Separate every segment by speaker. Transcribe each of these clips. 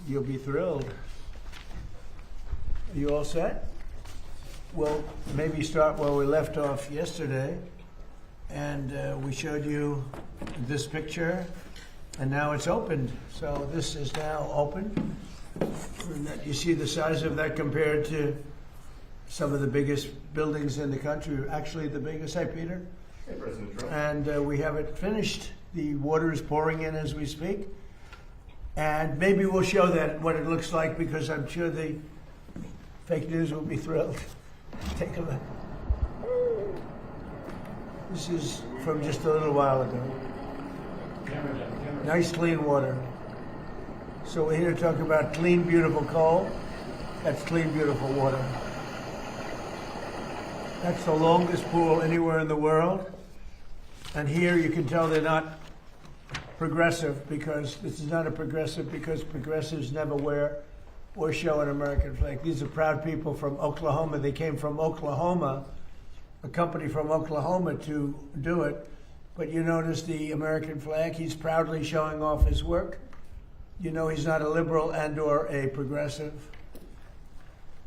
Speaker 1: you'll be thrilled. Are you all set? We'll maybe start where we left off yesterday. And we showed you this picture, and now it's opened. So this is now open. You see the size of that compared to some of the biggest buildings in the country, actually the biggest. Hey, Peter.
Speaker 2: Hey, President Trump.
Speaker 1: And we have it finished. The water is pouring in as we speak. And maybe we'll show that, what it looks like, because I'm sure the fake news will be thrilled. Take a look. This is from just a little while ago. Nice clean water. So we're here to talk about clean, beautiful coal. That's clean, beautiful water. That's the longest pool anywhere in the world. And here you can tell they're not progressive, because this is not a progressive, because progressives never wear or show an American flag. These are proud people from Oklahoma. They came from Oklahoma, a company from Oklahoma, to do it. But you notice the American flag, he's proudly showing off his work. You know he's not a liberal and or a progressive.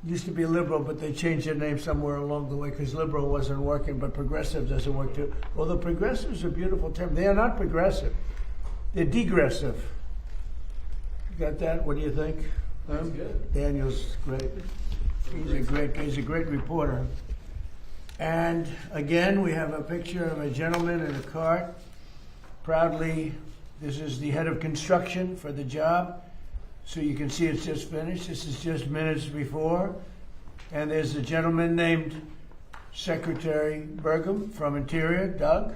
Speaker 1: Used to be liberal, but they changed their name somewhere along the way because liberal wasn't working, but progressive doesn't work too. Although progressive is a beautiful term. They are not progressive. They're degressive. You got that? What do you think?
Speaker 2: That's good.
Speaker 1: Daniel's great. He's a great reporter. And again, we have a picture of a gentleman in a cart. Proudly, this is the head of construction for the job. So you can see it's just finished. This is just minutes before. And there's a gentleman named Secretary Burgum from Interior, Doug,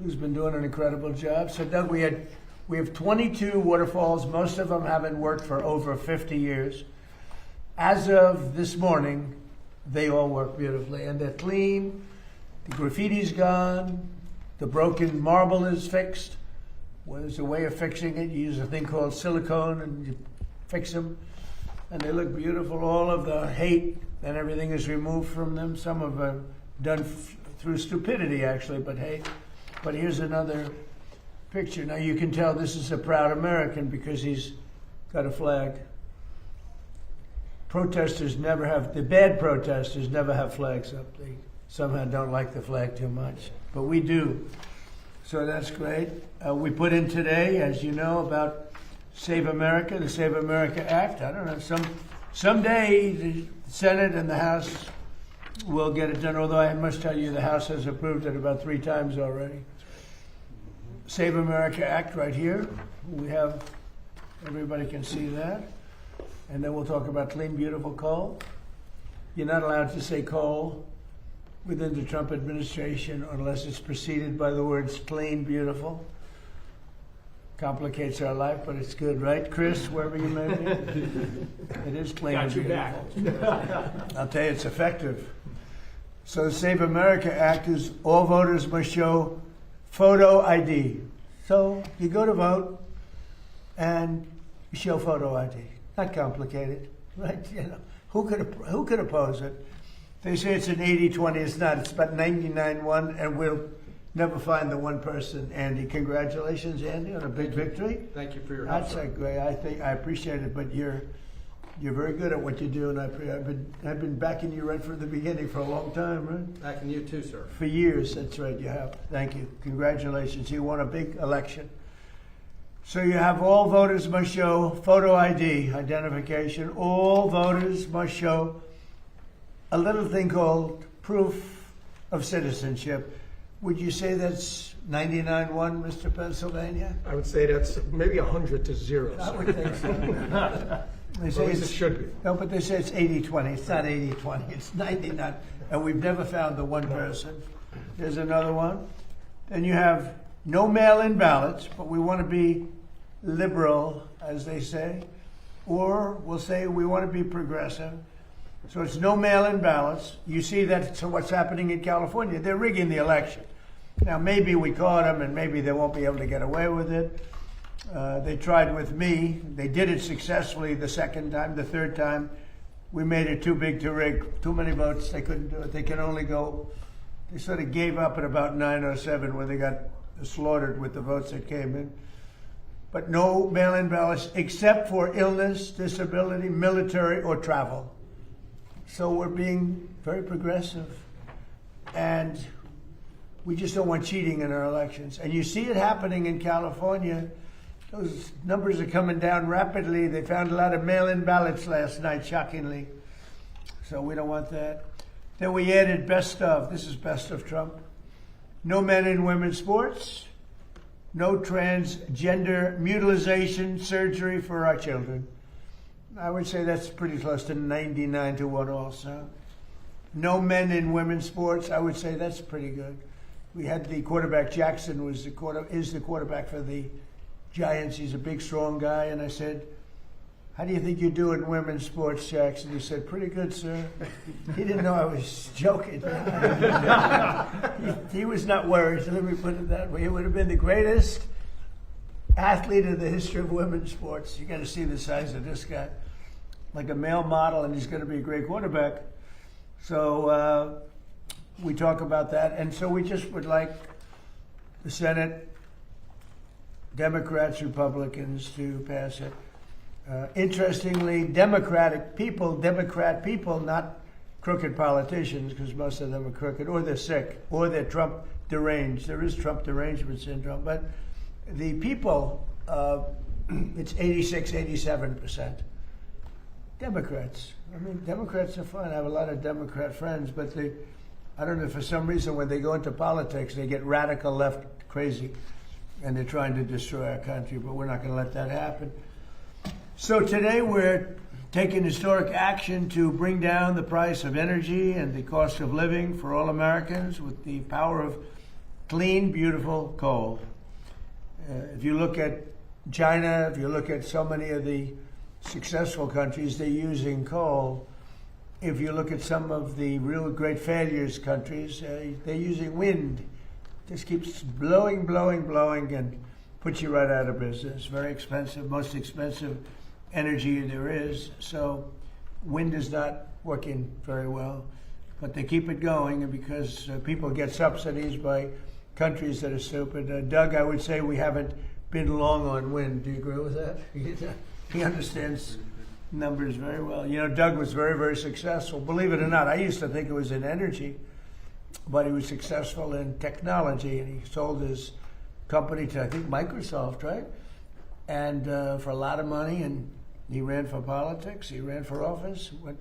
Speaker 1: who's been doing an incredible job. So Doug, we have 22 waterfalls. Most of them haven't worked for over 50 years. As of this morning, they all work beautifully, and they're clean. The graffiti's gone. The broken marble is fixed. Well, there's a way of fixing it. You use a thing called silicone, and you fix them, and they look beautiful. All of the hate and everything is removed from them. Some of them done through stupidity, actually, but hate. But here's another picture. Now you can tell this is a proud American because he's got a flag. Protesters never have, the bad protesters never have flags up. They somehow don't like the flag too much, but we do. So that's great. We put in today, as you know, about Save America, the Save America Act. I don't know, someday the Senate and the House will get it done, although I must tell you the House has approved it about 3 times already. Save America Act right here. We have, everybody can see that. And then we'll talk about clean, beautiful coal. You're not allowed to say coal within the Trump administration unless it's preceded by the words clean, beautiful. Complicates our life, but it's good, right, Chris, wherever you may be? It is clean and beautiful. I'll tell you, it's effective. So the Save America Act is all voters must show photo ID. So you go to vote and you show photo ID. Not complicated, right? You know, who could oppose it? They say it's an 80-20. It's not. It's about 99-1, and we'll never find the one person. Andy, congratulations, Andy, on a big victory.
Speaker 2: Thank you for your help.
Speaker 1: That's great. I appreciate it. But you're very good at what you do, and I've been backing you right from the beginning for a long time, right?
Speaker 2: Backing you too, sir.
Speaker 1: For years. That's right. You have. Thank you. Congratulations. You won a big election. So you have all voters must show photo ID, identification. All voters must show a little thing called proof of citizenship. Would you say that's 99-1, Mr. Pennsylvania?
Speaker 3: I would say that's maybe 100 to 0.
Speaker 1: I would think so. They say
Speaker 3: it should be.
Speaker 1: No, but they say it's 80-20. It's not 80-20. It's 99. And we've never found the one person. There's another one. Then you have no mail-in ballots, but we want to be liberal, as they say. Or we'll say we want to be progressive. So it's no mail-in ballots. You see that's what's happening in California. They're rigging the election. Now, maybe we caught them, and maybe they won't be able to get away with it. They tried with me. They did it successfully the second time. The third time, we made it too big to rig. Too many votes. They couldn't do it. They can only go. They sort of gave up at about 9:07 when they got slaughtered with the votes that came in. but no mail-in ballots except for illness, disability, military, or travel. So we're being very progressive, and we just don't want cheating in our elections. And you see it happening in California. Those numbers are coming down rapidly. They found a lot of mail-in ballots last night, shockingly. So we don't want that. Then we added best of. This is best of Trump. No men in women's sports. No transgender mutilization surgery for our children. I would say that's pretty close to 99-1 also. No men in women's sports. I would say that's pretty good. We had the quarterback, Jackson is the quarterback for the Giants. He's a big, strong guy. And I said, how do you think you do in women's sports, Jackson? He said, pretty good, sir. He didn't know I was joking. he was not worried, so let me put it that way. He would have been the greatest athlete in the history of women's sports. You got to see the size of this guy. Like a male model, and he's going to be a great quarterback. So we talk about that. And so we just would like the Senate, Democrats, Republicans to pass it. Interestingly, Democrat people, not crooked politicians, because most of them are crooked, or they're sick, or they're Trump deranged. There is Trump derangement syndrome, but the people, it's 86, 87%. Democrats. I mean, Democrats are fun. I have a lot of Democrat friends, but I don't know, for some reason, when they go into politics, they get radical left crazy, and they're trying to destroy our country, but we're not going to let that happen. So today we're taking historic action to bring down the price of energy and the cost of living for all Americans with the power of clean, beautiful coal. If you look at China, if you look at so many of the successful countries, they're using coal. If you look at some of the real great failures countries, they're using wind. Just keeps blowing, and puts you right out of business. Very expensive, most expensive energy there is. So wind is not working very well, but they keep it going, and because people get subsidies by countries that are stupid. Doug, I would say we haven't been long on wind. Do you agree with that? He understands numbers very well. You know, Doug was very, very successful. Believe it or not, I used to think it was in energy, but he was successful in technology, and he sold his company to, I think, Microsoft, right? And for a lot of money, and he ran for politics. He ran for office, went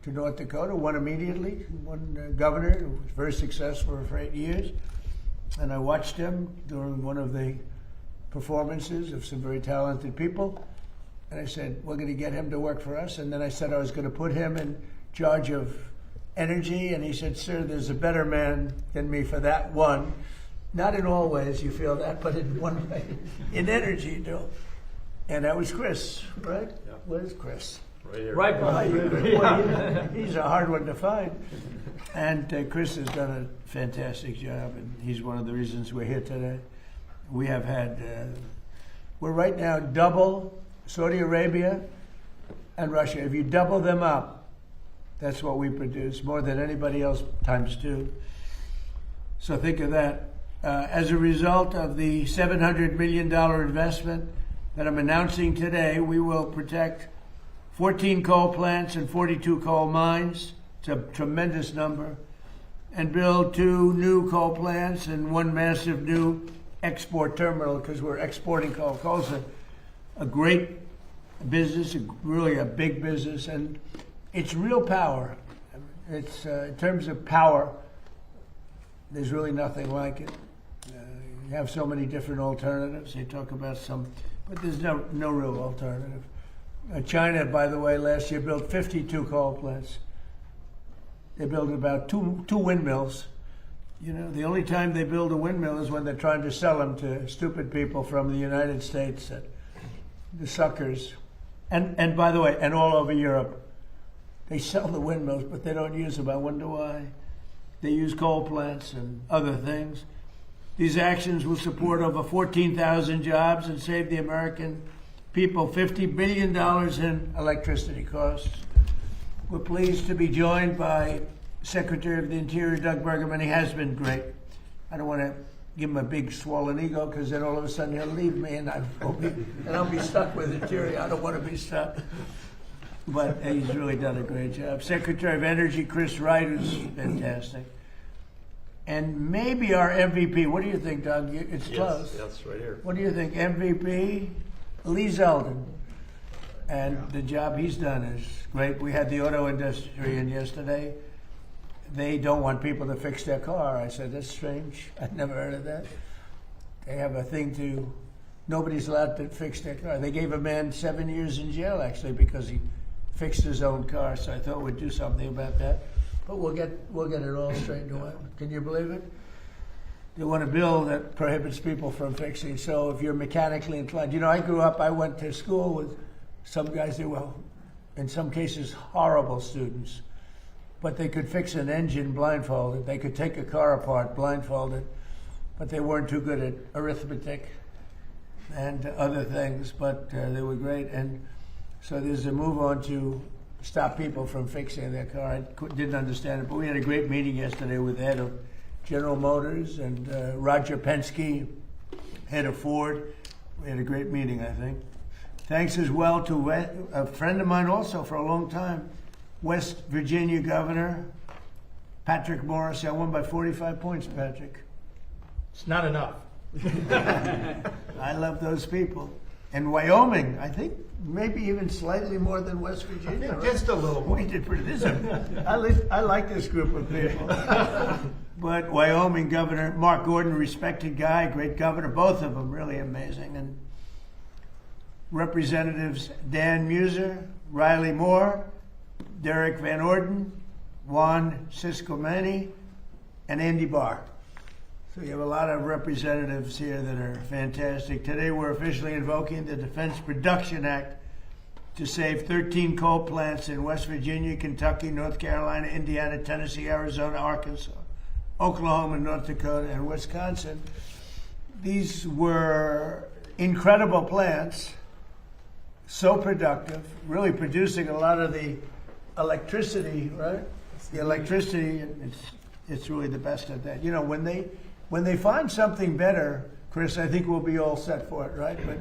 Speaker 1: to North Dakota, won immediately, won governor, who was very successful for 8 years. And I watched him during one of the performances of some very talented people. And I said, we're going to get him to work for us. And then I said I was going to put him in charge of energy. And he said, sir, there's a better man than me for that one. Not in all ways you feel that, but in one way. In energy, you do. And that was Chris, right? Yeah. Where's Chris?
Speaker 2: Right here.
Speaker 3: Right behind you.
Speaker 1: Well, he's a hard one to find. And Chris has done a fantastic job, and he's one of the reasons we're here today. We have had, we're right now double Saudi Arabia and Russia. If you double them up, that's what we produce, more than anybody else times 2. So think of that. As a result of the $700 million investment that I'm announcing today, we will protect 14 coal plants and 42 coal mines. It's a tremendous number. And build 2 new coal plants and 1 massive new export terminal, because we're exporting coal. Coal's a great business, really a big business, and it's real power. It's in terms of power, there's really nothing like it. You have so many different alternatives. They talk about some, but there's no real alternative. China, by the way, last year built 52 coal plants. They built about two windmills. You know, the only time they build a windmill is when they're trying to sell them to stupid people from the United States, the suckers. And by the way, and all over Europe, they sell the windmills, but they don't use them. I wonder why. They use coal plants and other things. These actions will support over 14,000 jobs and save the American people $50 billion in electricity costs. We're pleased to be joined by Secretary of the Interior, Doug Burgum. He has been great. I don't want to give him a big swollen ego, because then all of a sudden he'll leave me and I'll be stuck with it, Jerry. I don't want to be stuck. But he's really done a great job. Secretary of Energy, Chris Wright, who's fantastic. And maybe our MVP. What do you think, Doug? It's close.
Speaker 2: Yes, right here.
Speaker 1: What do you think? MVP, Lee Zeldin. And the job he's done is great. We had the auto industry in yesterday. They don't want people to fix their car. I said, that's strange. I'd never heard of that. They have a thing to, nobody's allowed to fix their car. They gave a man 7 years in jail, actually, because he fixed his own car. So I thought we'd do something about that. But we'll get it all straightened away. Can you believe it? They want a bill that prohibits people from fixing. So if you're mechanically inclined, I grew up, I went to school with some guys that were, in some cases, horrible students. But they could fix an engine blindfolded. They could take a car apart blindfolded. But they weren't too good at arithmetic and other things. But they were great. And so there's a move on to stop people from fixing their car. I didn't understand it. But we had a great meeting yesterday with the head of General Motors and Roger Penske, head of Ford. We had a great meeting, I think. Thanks as well to a friend of mine also for a long time, West Virginia Governor Patrick Morris. I won by 45 points, Patrick.
Speaker 3: It's not enough.
Speaker 1: I love those people. And Wyoming, I think maybe even slightly more than West Virginia.
Speaker 3: Just a little more.
Speaker 1: We did pretty. I like this group of people. But Wyoming Governor Mark Gordon, respected guy, great governor, both of them really amazing. And Representatives Dan Muser, Riley Moore, Derek Van Orden, Juan Ciscomani, and Andy Barr. So you have a lot of representatives here that are fantastic. Today we're officially invoking the Defense Production Act to save 13 coal plants in West Virginia, Kentucky, North Carolina, Indiana, Tennessee, Arizona, Arkansas, Oklahoma, North Dakota, and Wisconsin. These were incredible plants, so productive, really producing a lot of the electricity, right? The electricity, it's really the best at that. When they find something better, Chris, I think we'll be all set for it, right? But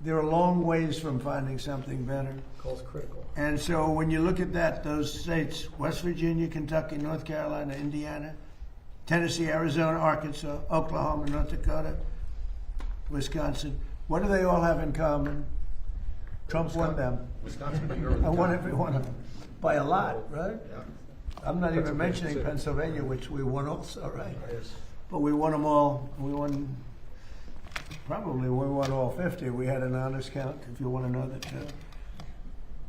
Speaker 1: they're a long ways from finding something better.
Speaker 3: Coal's critical.
Speaker 1: And so when you look at that, those states, West Virginia, Kentucky, North Carolina, Indiana, Tennessee, Arizona, Arkansas, Oklahoma, North Dakota, Wisconsin, what do they all have in common? Trump won them.
Speaker 3: Wisconsin,
Speaker 1: I won every one of them by a lot, right?
Speaker 3: Yeah.
Speaker 1: I'm not even
Speaker 3: That's a big
Speaker 1: mentioning
Speaker 3: city.
Speaker 1: Pennsylvania, which we won also, right?
Speaker 3: Yes.
Speaker 1: But we won them all. We won all 50. We had an honest count, if you want to know that.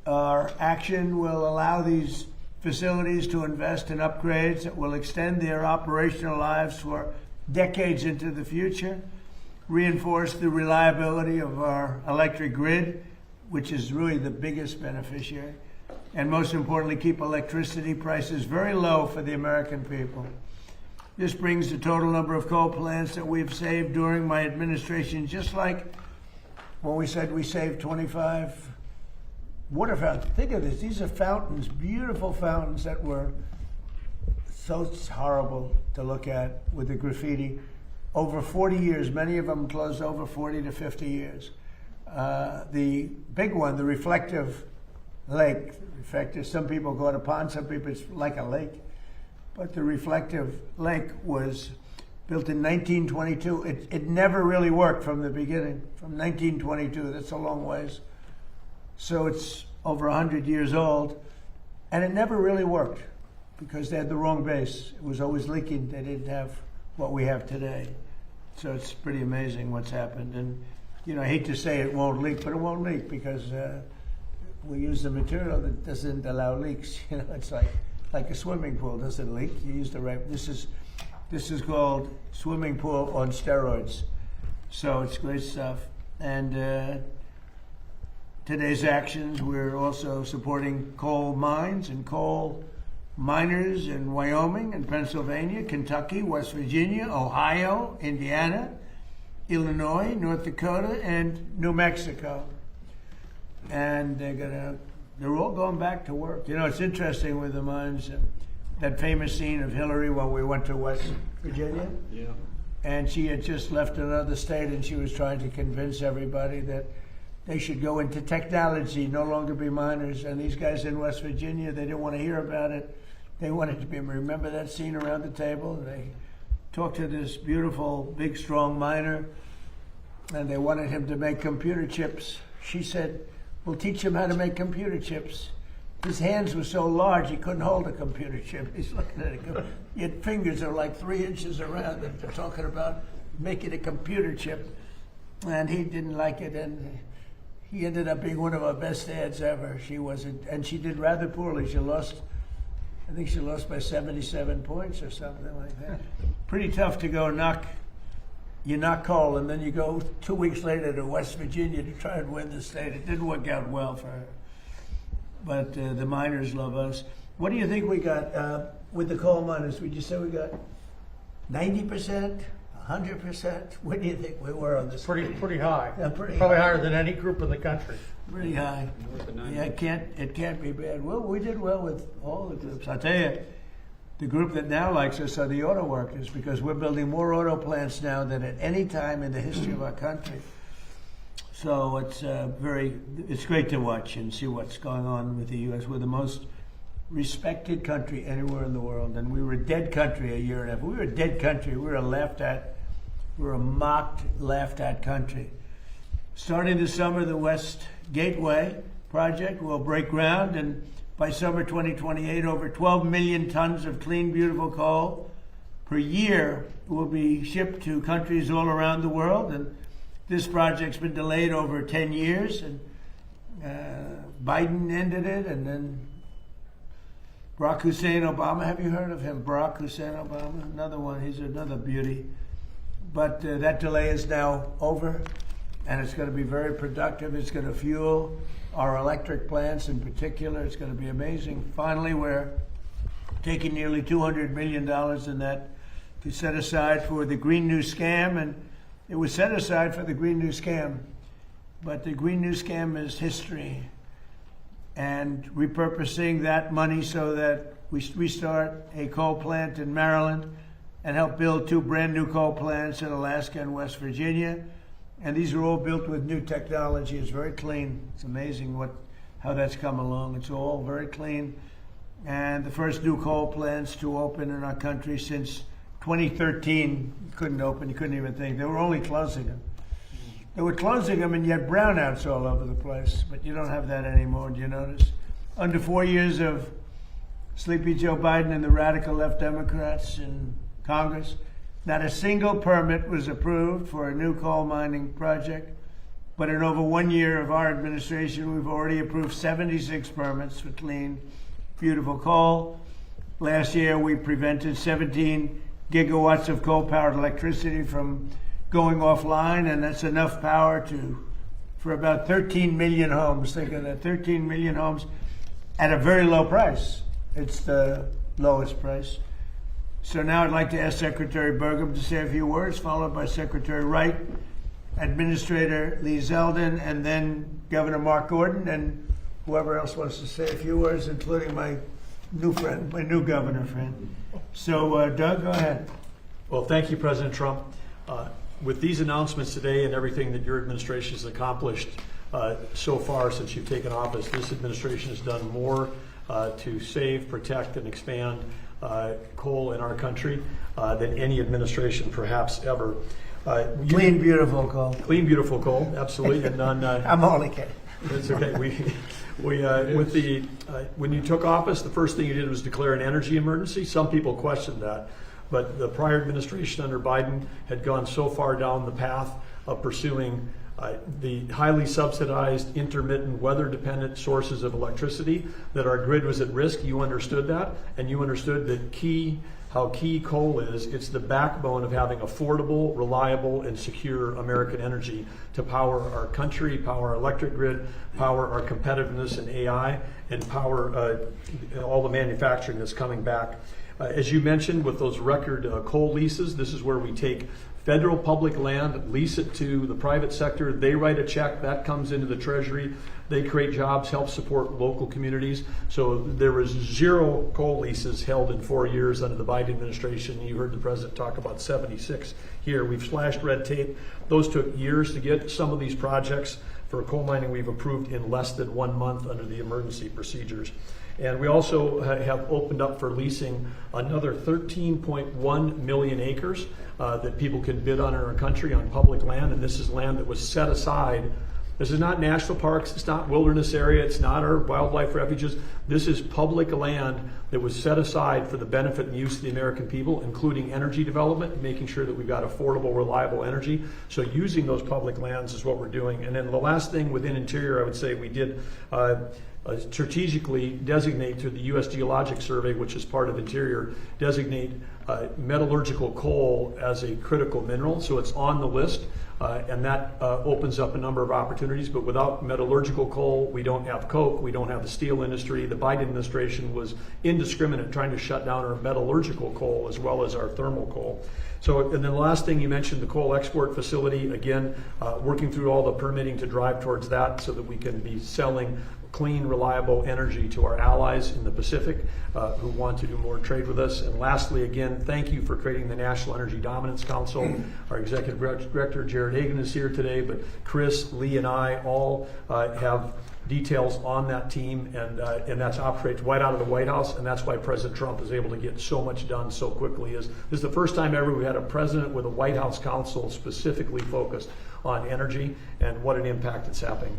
Speaker 1: Our action will allow these facilities to invest in upgrades that will extend their operational lives for decades into the future, reinforce the reliability of our electric grid, which is really the biggest beneficiary, and most importantly, keep electricity prices very low for the American people. This brings the total number of coal plants that we've saved during my administration, just like when we said we saved 25 water fountains. Think of this. These are fountains, beautiful fountains that were so horrible to look at with the graffiti. Over 40 years, many of them closed over 40 to 50 years. The big one, the reflective lake, some people call it a pond, some people it's like a lake. But the reflective lake was built in 1922. It never really worked from the beginning, from 1922. That's a long ways. So it's over 100 years old. And it never really worked because they had the wrong base. It was always leaking. They didn't have what we have today. So it's pretty amazing what's happened. And, I hate to say it won't leak, but it won't leak because we use the material that doesn't allow leaks. It's like a swimming pool doesn't leak. You use the right. This is called swimming pool on steroids. So it's great stuff. And today's actions, we're also supporting coal mines and coal miners in Wyoming and Pennsylvania, Kentucky, West Virginia, Ohio, Indiana, Illinois, North Dakota, and New Mexico. And they're all going back to work. It's interesting with the mines, that famous scene of Hillary when we went to West Virginia.
Speaker 2: Yeah.
Speaker 1: and she had just left another state, and she was trying to convince everybody that they should go into technology, no longer be miners. And these guys in West Virginia, they didn't want to hear about it. They wanted to be, remember that scene around the table? They talked to this beautiful, big, strong miner, and they wanted him to make computer chips. She said, we'll teach him how to make computer chips. His hands were so large, he couldn't hold a computer chip. He's looking at it. He had fingers that were like 3 inches around, and they're talking about making a computer chip. And he didn't like it, and he ended up being one of our best ads ever. She wasn't, and she did rather poorly. She lost, I think she lost by 77 points or something like that. Pretty tough to go you knock coal, and then you go 2 weeks later to West Virginia to try and win the state. It didn't work out well for her. But the miners love us. What do you think we got with the coal miners? Would you say we got 90%, 100%? What do you think we were on this?
Speaker 3: Pretty high.
Speaker 1: Yeah, pretty
Speaker 3: Probably
Speaker 1: high.
Speaker 3: higher than any group in the country.
Speaker 1: Pretty high. Yeah, it can't be bad. Well, we did well with all the groups. I'll tell you, the group that now likes us are the auto workers, because we're building more auto plants now than at any time in the history of our country. So it's great to watch and see what's going on with the U.S. We're the most respected country anywhere in the world, and we were a dead country a year and a half. We were a dead country. We were a mocked, laughed at country. Starting this summer, the West Gateway project will break ground, and by summer 2028, over 12 million tons of clean, beautiful coal per year will be shipped to countries all around the world. And this project's been delayed over 10 years, and Biden ended it, and then Barack Hussein Obama. Have you heard of him? Barack Hussein Obama, another one. He's another beauty. But that delay is now over, and it's going to be very productive. It's going to fuel our electric plants in particular. It's going to be amazing. Finally, we're taking nearly $200 million in that to set aside for the Green New Scam, and it was set aside for the Green New Scam, but the Green New Scam is history, and repurposing that money so that we restart a coal plant in Maryland and help build 2 brand new coal plants in Alaska and West Virginia. And these are all built with new technology. It's very clean. It's amazing how that's come along. It's all very clean. And the first new coal plants to open in our country since 2013 couldn't open. You couldn't even think. They were only closing them. They were closing them, and you had brownouts all over the place. But you don't have that anymore. Do you notice? Under 4 years of Sleepy Joe Biden and the radical left Democrats in Congress, not a single permit was approved for a new coal mining project. But in over 1 year of our administration, we've already approved 76 permits for clean, beautiful coal. Last year, we prevented 17 gigawatts of coal-powered electricity from going offline, and that's enough power for about 13 million homes. Think of that, 13 million homes at a very low price. It's the lowest price. So now I'd like to ask Secretary Burgum to say a few words, followed by Secretary Wright, Administrator Lee Zeldin, and then Governor Mark Gordon, and whoever else wants to say a few words, including my new friend, my new governor friend. So, Doug, go ahead.
Speaker 4: Well, thank you, President Trump. With these announcements today and everything that your administration has accomplished so far since you've taken office, this administration has done more to save, protect, and expand coal in our country than any administration perhaps ever.
Speaker 1: Clean, beautiful coal.
Speaker 4: Clean, beautiful coal, absolutely. And none,
Speaker 1: I'm only kidding.
Speaker 4: That's okay. When you took office, the first thing you did was declare an energy emergency. Some people questioned that, but the prior administration under Biden had gone so far down the path of pursuing the highly subsidized, intermittent, weather-dependent sources of electricity that our grid was at risk. You understood that, and you understood how key coal is. It's the backbone of having affordable, reliable, and secure American energy to power our country, power our electric grid, power our competitiveness in AI, and power all the manufacturing that's coming back. As you mentioned, with those record coal leases, this is where we take federal public land, lease it to the private sector. They write a check that comes into the Treasury. They create jobs, help support local communities. So there was 0 coal leases held in 4 years under the Biden administration. You heard the president talk about 76 here. We've slashed red tape. Those took years to get. Some of these projects for coal mining we've approved in less than 1 month under the emergency procedures. And we also have opened up for leasing another 13.1 million acres that people can bid on in our country on public land. And this is land that was set aside. This is not national parks, it's not wilderness area, it's not our wildlife refuges. This is public land that was set aside for the benefit and use of the American people, including energy development, making sure that we've got affordable, reliable energy. So using those public lands is what we're doing. And then the last thing within Interior, I would say we did strategically designate through the U.S. Geologic Survey, which is part of Interior, designate metallurgical coal as a critical mineral. So it's on the list. And that opens up a number of opportunities. But without metallurgical coal, we don't have coke, we don't have the steel industry. The Biden administration was indiscriminate trying to shut down our metallurgical coal as well as our thermal coal. So, and then the last thing you mentioned, the coal export facility, again, working through all the permitting to drive towards that so that we can be selling clean, reliable energy to our allies in the Pacific who want to do more trade with us. And lastly, again, thank you for creating the National Energy Dominance Council. Our Executive Director, Jared Hagan, is here today, but Chris, Lee, and I all have details on that team, and that's operates right out of the White House, and that's why President Trump is able to get so much done so quickly. This is the first time ever we had a president with a White House council specifically focused on energy, and what an impact it's having.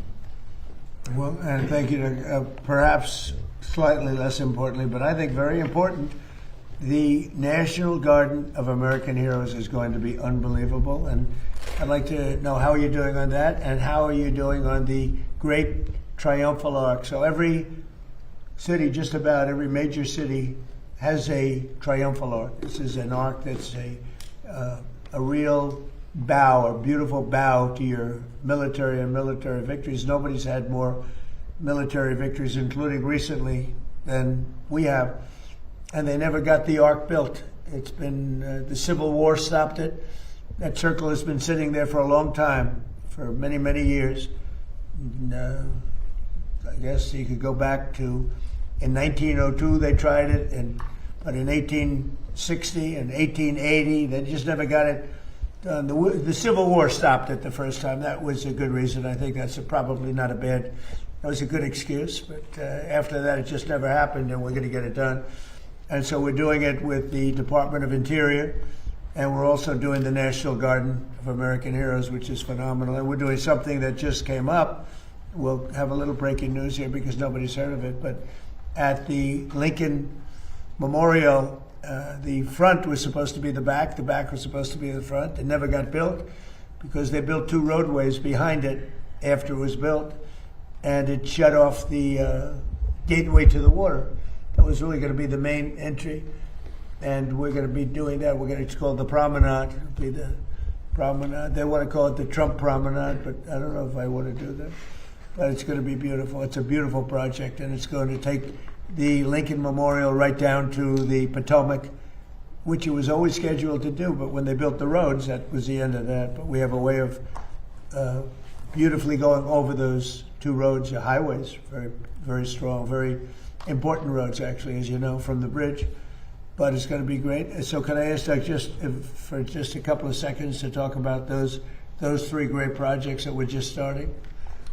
Speaker 1: Well, and thank you to, perhaps slightly less importantly, but I think very important, the National Garden of American Heroes is going to be unbelievable. And I'd like to know how you're doing on that, and how are you doing on the Great Triumphal Arch. So every city, just about every major city, has a triumphal arch. This is an arc that's a real bow, a beautiful bow to your military and military victories. Nobody's had more military victories, including recently, than we have. And they never got the arc built. It's been, the Civil War stopped it. That circle has been sitting there for a long time, for many, many years. And, I guess you could go back to, in 1902 they tried it, but in 1860 and 1880 they just never got it done. The Civil War stopped it the first time. That was a good reason. I think that's probably not a bad, that was a good excuse, but after that it just never happened, and we're going to get it done. And so we're doing it with the Department of Interior, and we're also doing the National Garden of American Heroes, which is phenomenal. And we're doing something that just came up. We'll have a little breaking news here because nobody's heard of it, but at the Lincoln Memorial, the front was supposed to be the back was supposed to be the front. It never got built because they built 2 roadways behind it after it was built, and it shut off the gateway to the water. That was really going to be the main entry, and we're going to be doing that. It's called the Promenade. It'll be the Promenade. They want to call it the Trump Promenade, but I don't know if I want to do that. But it's going to be beautiful. It's a beautiful project, and it's going to take the Lincoln Memorial right down to the Potomac, which it was always scheduled to do, but when they built the roads, that was the end of that. But we have a way of beautifully going over those 2 roads, highways, very, very strong, very important roads, actually, as you know, from the bridge. But it's going to be great. So can I ask for just a couple of seconds to talk about those 3 great projects that we're just starting?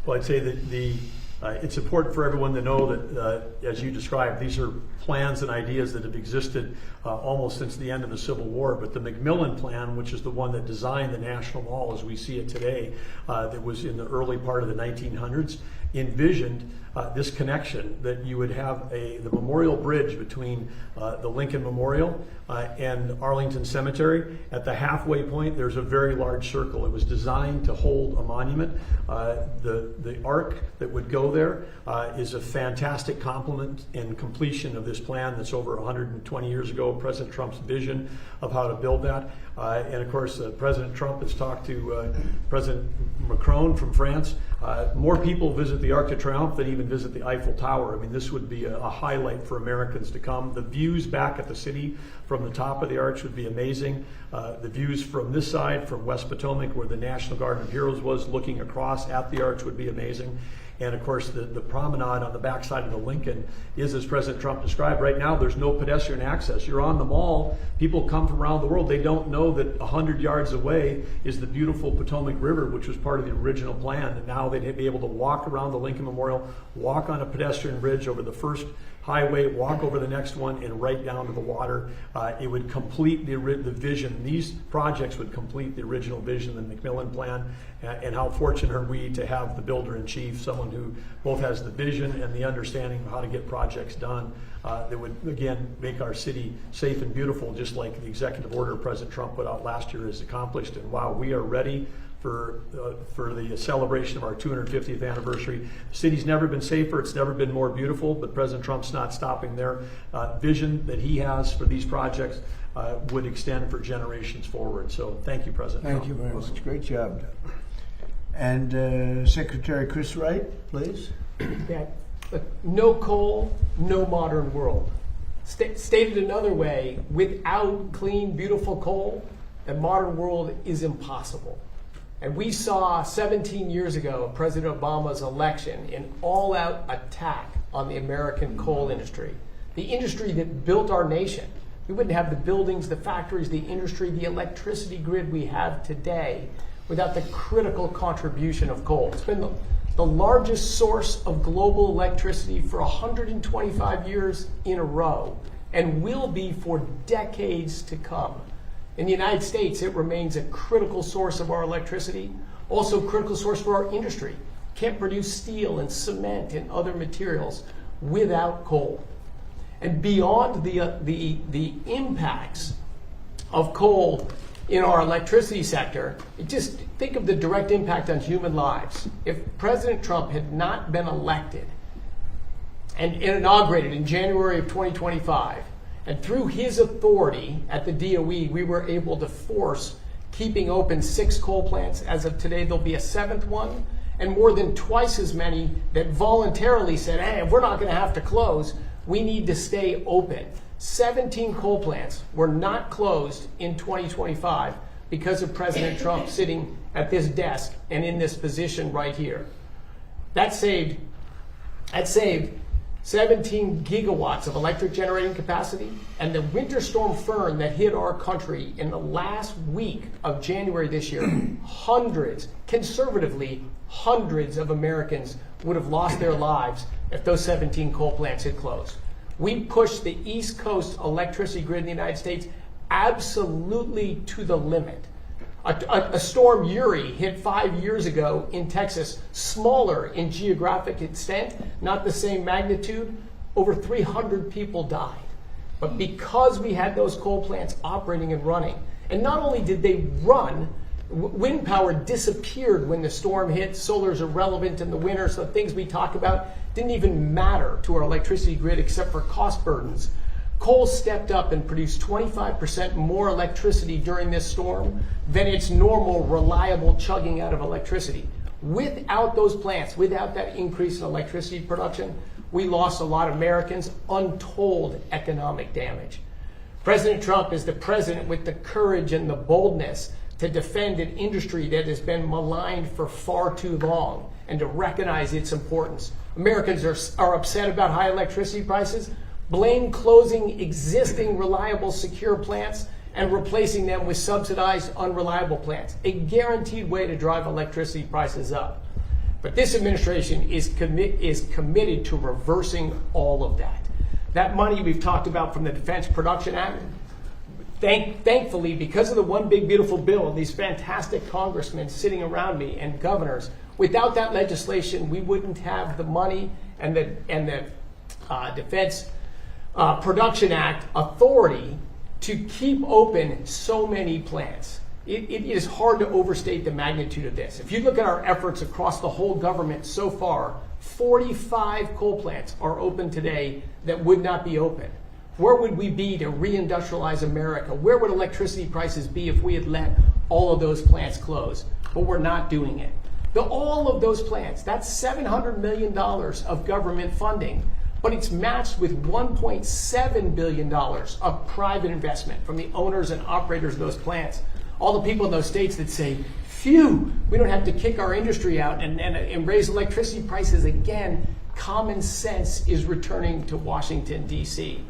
Speaker 4: Well, I'd say that it's important for everyone to know that, as you described, these are plans and ideas that have existed almost since the end of the Civil War. But the McMillan Plan, which is the one that designed the National Mall as we see it today, that was in the early part of the 1900s, envisioned this connection, that you would have the memorial bridge between the Lincoln Memorial and Arlington Cemetery. At the halfway point, there's a very large circle. It was designed to hold a monument. The arc that would go there is a fantastic complement and completion of this plan that's over 120 years ago, President Trump's vision of how to build that. And of course, President Trump has talked to President Macron from France. More people visit the Arc de Triomphe than even visit the Eiffel Tower. I mean, this would be a highlight for Americans to come. The views back at the city from the top of the arch would be amazing. The views from this side, from West Potomac, where the National Garden of Heroes was, looking across at the arch, would be amazing. And of course, the promenade on the backside of the Lincoln is, as President Trump described, right now there's no pedestrian access. You're on the mall, people come from around the world, they don't know that 100 yards away is the beautiful Potomac River, which was part of the original plan. And now they'd be able to walk around the Lincoln Memorial, walk on a pedestrian bridge over the first highway, walk over the next one, and right down to the water. It would complete the vision. These projects would complete the original vision, the McMillan Plan, and how fortunate are we to have the builder-in-chief, someone who both has the vision and the understanding of how to get projects done that would, again, make our city safe and beautiful, just like the executive order President Trump put out last year has accomplished. And while we are ready for the celebration of our 250th anniversary. The city's never been safer, it's never been more beautiful, but President Trump's not stopping there. Vision that he has for these projects would extend for generations forward. So thank you, President Trump.
Speaker 1: Thank you very much. Great job. And Secretary Chris Wright, please.
Speaker 5: Yeah. No coal, no modern world. Stated another way, without clean, beautiful coal, the modern world is impossible. And we saw 17 years ago President Obama's election an all-out attack on the American coal industry, the industry that built our nation. We wouldn't have the buildings, the factories, the industry, the electricity grid we have today without the critical contribution of coal. It's been the largest source of global electricity for 125 years in a row and will be for decades to come. In the United States, it remains a critical source of our electricity, also a critical source for our industry. Can't produce steel and cement and other materials without coal. And beyond the impacts of coal in our electricity sector, just think of the direct impact on human lives. If President Trump had not been elected and inaugurated in January of 2025, and through his authority at the DOE, we were able to force keeping open 6 coal plants. As of today, there'll be a 7th one, and more than twice as many that voluntarily said, hey, we're not going to have to close, we need to stay open. 17 coal plants were not closed in 2025 because of President Trump sitting at this desk and in this position right here. That saved 17 gigawatts of electric generating capacity, and the winter storm Fern that hit our country in the last week of January this year, conservatively, hundreds of Americans would have lost their lives if those 17 coal plants had closed. We pushed the East Coast electricity grid in the United States absolutely to the limit. A storm Uri hit 5 years ago in Texas, smaller in geographic extent, not the same magnitude. Over 300 people died. But because we had those coal plants operating and running, and not only did they run, wind power disappeared when the storm hit. Solar is irrelevant in the winter, so things we talk about didn't even matter to our electricity grid except for cost burdens. Coal stepped up and produced 25% more electricity during this storm than its normal, reliable chugging out of electricity. Without those plants, without that increase in electricity production, we lost a lot of Americans, untold economic damage. President Trump is the president with the courage and the boldness to defend an industry that has been maligned for far too long and to recognize its importance. Americans are upset about high electricity prices. Blame closing existing reliable, secure plants and replacing them with subsidized, unreliable plants, a guaranteed way to drive electricity prices up. But this administration is committed to reversing all of that. That money we've talked about from the Defense Production Act, thankfully, because of the One Big Beautiful Bill and these fantastic congressmen sitting around me and governors, without that legislation, we wouldn't have the money and the Defense Production Act authority to keep open so many plants. It is hard to overstate the magnitude of this. If you look at our efforts across the whole government so far, 45 coal plants are open today that would not be open. Where would we be to reindustrialize America? Where would electricity prices be if we had let all of those plants close? But we're not doing it. All of those plants, that's $700 million of government funding, but it's matched with $1.7 billion of private investment from the owners and operators of those plants. All the people in those states that say, phew, we don't have to kick our industry out and raise electricity prices again. Common sense is returning to Washington, D.C.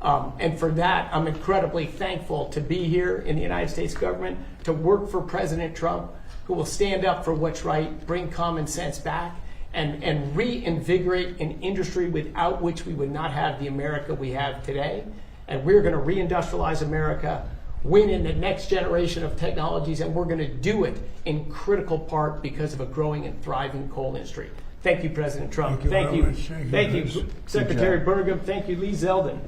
Speaker 5: And for that, I'm incredibly thankful to be here in the United States government, to work for President Trump, who will stand up for what's right, bring common sense back, and reinvigorate an industry without which we would not have the America we have today. And we're going to reindustrialize America, win in the next generation of technologies, and we're going to do it in critical part because of a growing and thriving coal industry. Thank you, President Trump.
Speaker 1: Thank you very much.
Speaker 5: Thank you,
Speaker 1: Good
Speaker 5: Secretary
Speaker 1: job.
Speaker 5: Burgum. Thank you, Lee Zeldin.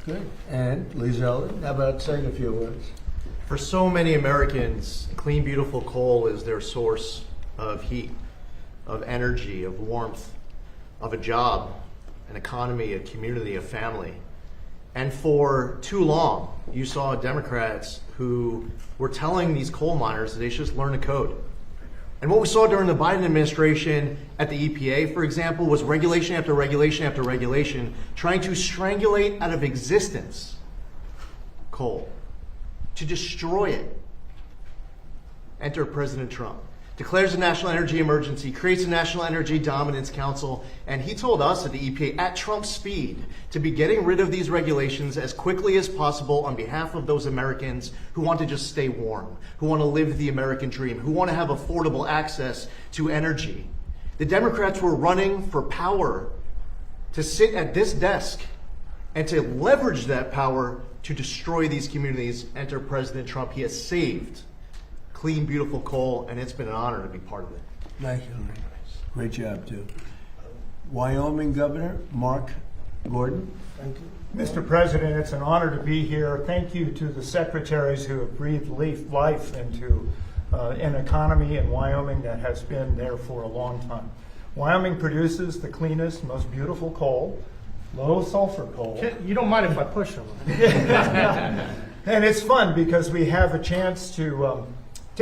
Speaker 1: Good. And Lee Zeldin, how about saying a few words?
Speaker 6: For so many Americans, clean, beautiful coal is their source of heat, of energy, of warmth, of a job, an economy, a community, a family. And for too long, you saw Democrats who were telling these coal miners that they should just learn the code. And what we saw during the Biden administration at the EPA, for example, was regulation after regulation after regulation, trying to strangulate out of existence coal, to destroy it. Enter President Trump. Declares a national energy emergency, creates a National Energy Dominance Council, and he told us at the EPA, at Trump's speed, to be getting rid of these regulations as quickly as possible on behalf of those Americans who want to just stay warm, who want to live the American dream, who want to have affordable access to energy. The Democrats were running for power to sit at this desk and to leverage that power to destroy these communities. Enter President Trump. He has saved clean, beautiful coal, and it's been an honor to be part of it.
Speaker 1: Thank you. Great job, too. Wyoming Governor Mark Gordon. Thank you.
Speaker 3: Mr. President, it's an honor to be here. Thank you to the secretaries who have breathed life into an economy in Wyoming that has been there for a long time. Wyoming produces the cleanest, most beautiful coal, low sulfur coal.
Speaker 2: You don't mind if I push them?
Speaker 3: And it's fun because we have a chance to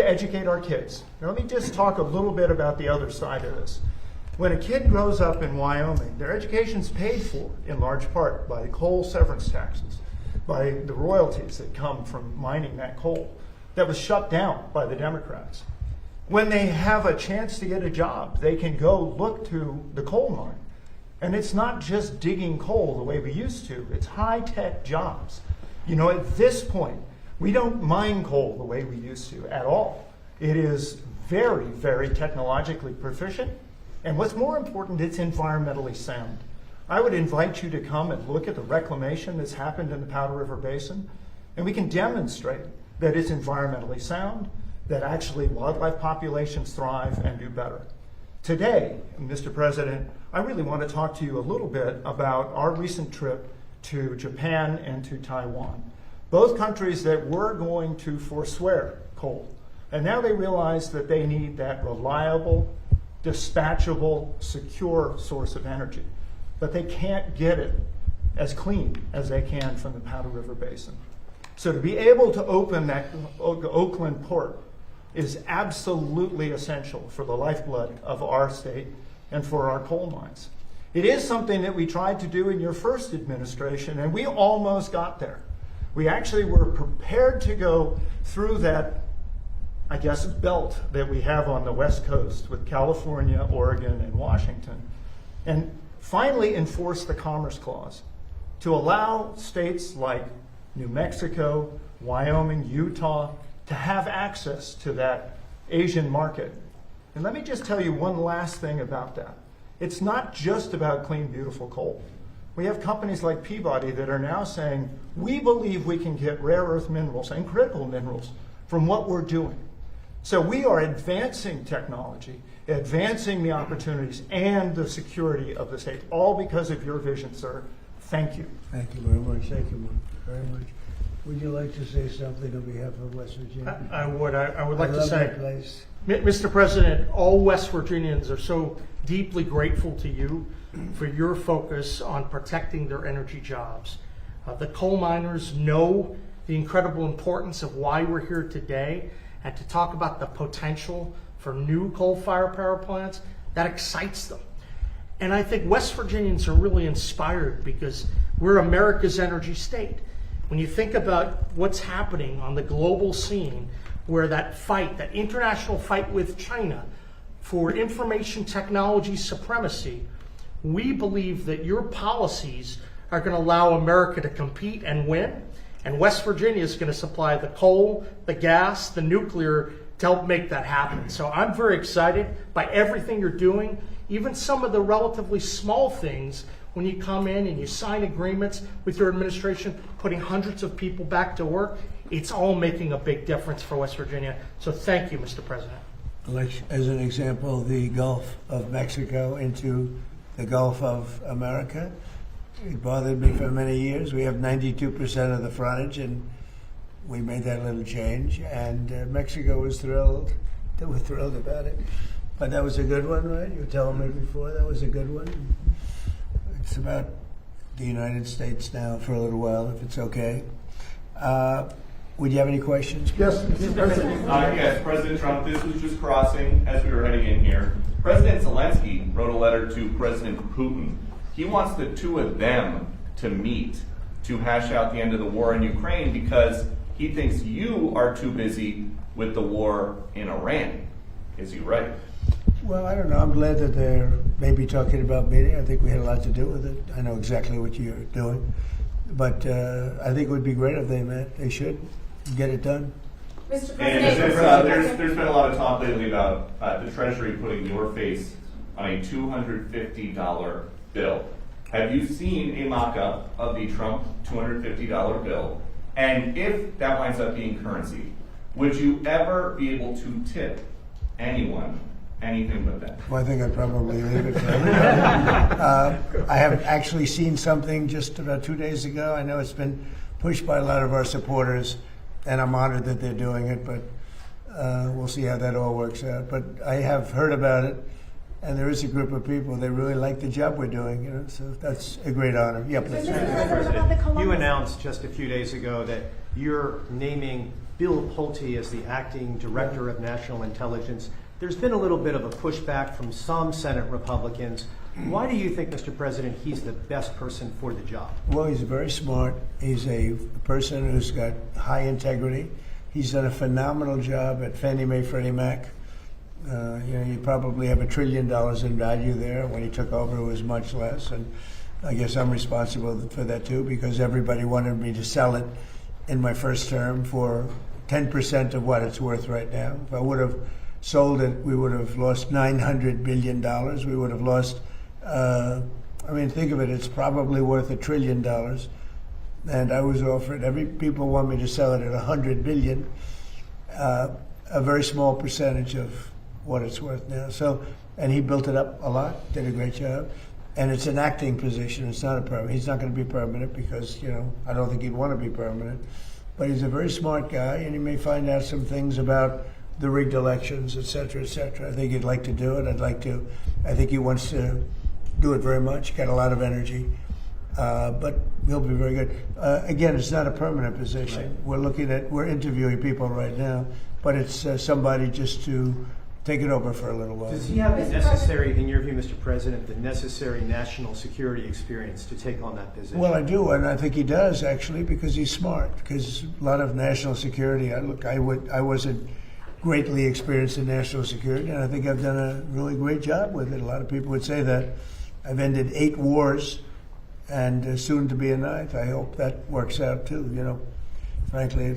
Speaker 3: educate our kids. Now, let me just talk a little bit about the other side of this. When a kid grows up in Wyoming, their education's paid for in large part by coal severance taxes, by the royalties that come from mining that coal that was shut down by the Democrats. When they have a chance to get a job, they can go look to the coal mine. And it's not just digging coal the way we used to, it's high-tech jobs. You know, at this point, we don't mine coal the way we used to at all. It is very, very technologically proficient. And what's more important, it's environmentally sound. I would invite you to come and look at the reclamation that's happened in the Powder River Basin, and we can demonstrate that it's environmentally sound, that actually wildlife populations thrive and do better. Today, Mr. President, I really want to talk to you a little bit about our recent trip to Japan and to Taiwan. Both countries that were going to forswear coal. And now they realize that they need that reliable, dispatchable, secure source of energy. But they can't get it as clean as they can from the Powder River Basin. So to be able to open that Oakland port is absolutely essential for the lifeblood of our state and for our coal mines. It is something that we tried to do in your first administration, and we almost got there. We actually were prepared to go through that, I guess, belt that we have on the West Coast with California, Oregon, and Washington, and finally enforce the Commerce Clause to allow states like New Mexico, Wyoming, Utah to have access to that Asian market. And let me just tell you one last thing about that. It's not just about clean, beautiful coal. We have companies like Peabody that are now saying, we believe we can get rare earth minerals and critical minerals from what we're doing. So we are advancing technology, advancing the opportunities and the security of the state, all because of your vision, sir. Thank you.
Speaker 1: Thank you very much. Thank you very much. Would you like to say something on behalf of West Virginia?
Speaker 3: I would like to
Speaker 1: love
Speaker 3: say,
Speaker 1: that place.
Speaker 3: Mr. President, all West Virginians are so deeply grateful to you for your focus on protecting their energy jobs. The coal miners know the incredible importance of why we're here today, and to talk about the potential for new coal-fired power plants, that excites them. And I think West Virginians are really inspired because we're America's energy state.
Speaker 7: when you think about what's happening on the global scene, where that fight, that international fight with China for information technology supremacy, we believe that your policies are going to allow America to compete and win. And West Virginia is going to supply the coal, the gas, the nuclear to help make that happen. So I'm very excited by everything you're doing, even some of the relatively small things when you come in and you sign agreements with your administration, putting hundreds of people back to work. It's all making a big difference for West Virginia. So thank you, Mr. President.
Speaker 1: Like, as an example, the Gulf of Mexico into the Gulf of America. It bothered me for many years. We have 92% of the frontage, and we made that little change. And Mexico was thrilled. They were thrilled about it. But that was a good one, right? You were telling me before that was a good one. It's about the United States now for a little while, if it's okay. Would you have any questions?
Speaker 3: Yes, Mr. President.
Speaker 2: Yes, President Trump, this was just crossing as we were heading in here. President Zelensky wrote a letter to President Putin. He wants the two of them to meet to hash out the end of the war in Ukraine because he thinks you are too busy with the war in Iran. Is he right?
Speaker 1: Well, I don't know. I'm glad that they're maybe talking about meeting. I think we had a lot to do with it. I know exactly what you're doing. But I think it would be great if they met. They should get it done.
Speaker 8: Mr.
Speaker 2: And
Speaker 8: President,
Speaker 2: there's been a lot of talk lately about the Treasury putting your face on a $250 bill. Have you seen a mock-up of the Trump $250 bill? And if that winds up being currency, would you ever be able to tip anyone anything but that?
Speaker 1: Well, I think I'd probably leave it for everybody. I have actually seen something just about 2 days ago. I know it's been pushed by a lot of our supporters, and I'm honored that they're doing it, but we'll see how that all works out. But I have heard about it, and there is a group of people, they really like the job we're doing, you know, so that's a great honor. Yeah, please.
Speaker 8: Mr. President, about the Columbus.
Speaker 9: You announced just a few days ago that you're naming Bill Pulte as the acting director of national intelligence. There's been a little bit of a pushback from some Senate Republicans. Why do you think, Mr. President, he's the best person for the job?
Speaker 1: Well, he's very smart. He's a person who's got high integrity. He's done a phenomenal job at Fannie Mae, Freddie Mac. You know, you probably have $1 trillion in value there. When he took over, it was much less. And I guess I'm responsible for that too, because everybody wanted me to sell it in my first term for 10% of what it's worth right now. If I would have sold it, we would have lost $900 billion. We would have lost, I mean, think of it, it's probably worth $1 trillion. And I was offered, people want me to sell it at $100 billion, a very small percentage of what it's worth now. So, and he built it up a lot, did a great job. And it's an acting position, it's not a permanent. He's not going to be permanent because, you know, I don't think he'd want to be permanent. But he's a very smart guy, and he may find out some things about the rigged elections, et cetera, et cetera. I think he'd like to do it. I think he wants to do it very much, got a lot of energy. But he'll be very good. Again, it's not a permanent position. Right. We're interviewing people right now, but it's somebody just to take it over for a little while.
Speaker 9: Does he have the necessary, in your view, Mr. President, the necessary national security experience to take on that position?
Speaker 1: Well, I do, and I think he does, actually, because he's smart. Because a lot of national security, I wasn't greatly experienced in national security, and I think I've done a really great job with it. A lot of people would say that. I've ended 8 wars, and soon to be a 9th. I hope that works out too, you know. Frankly,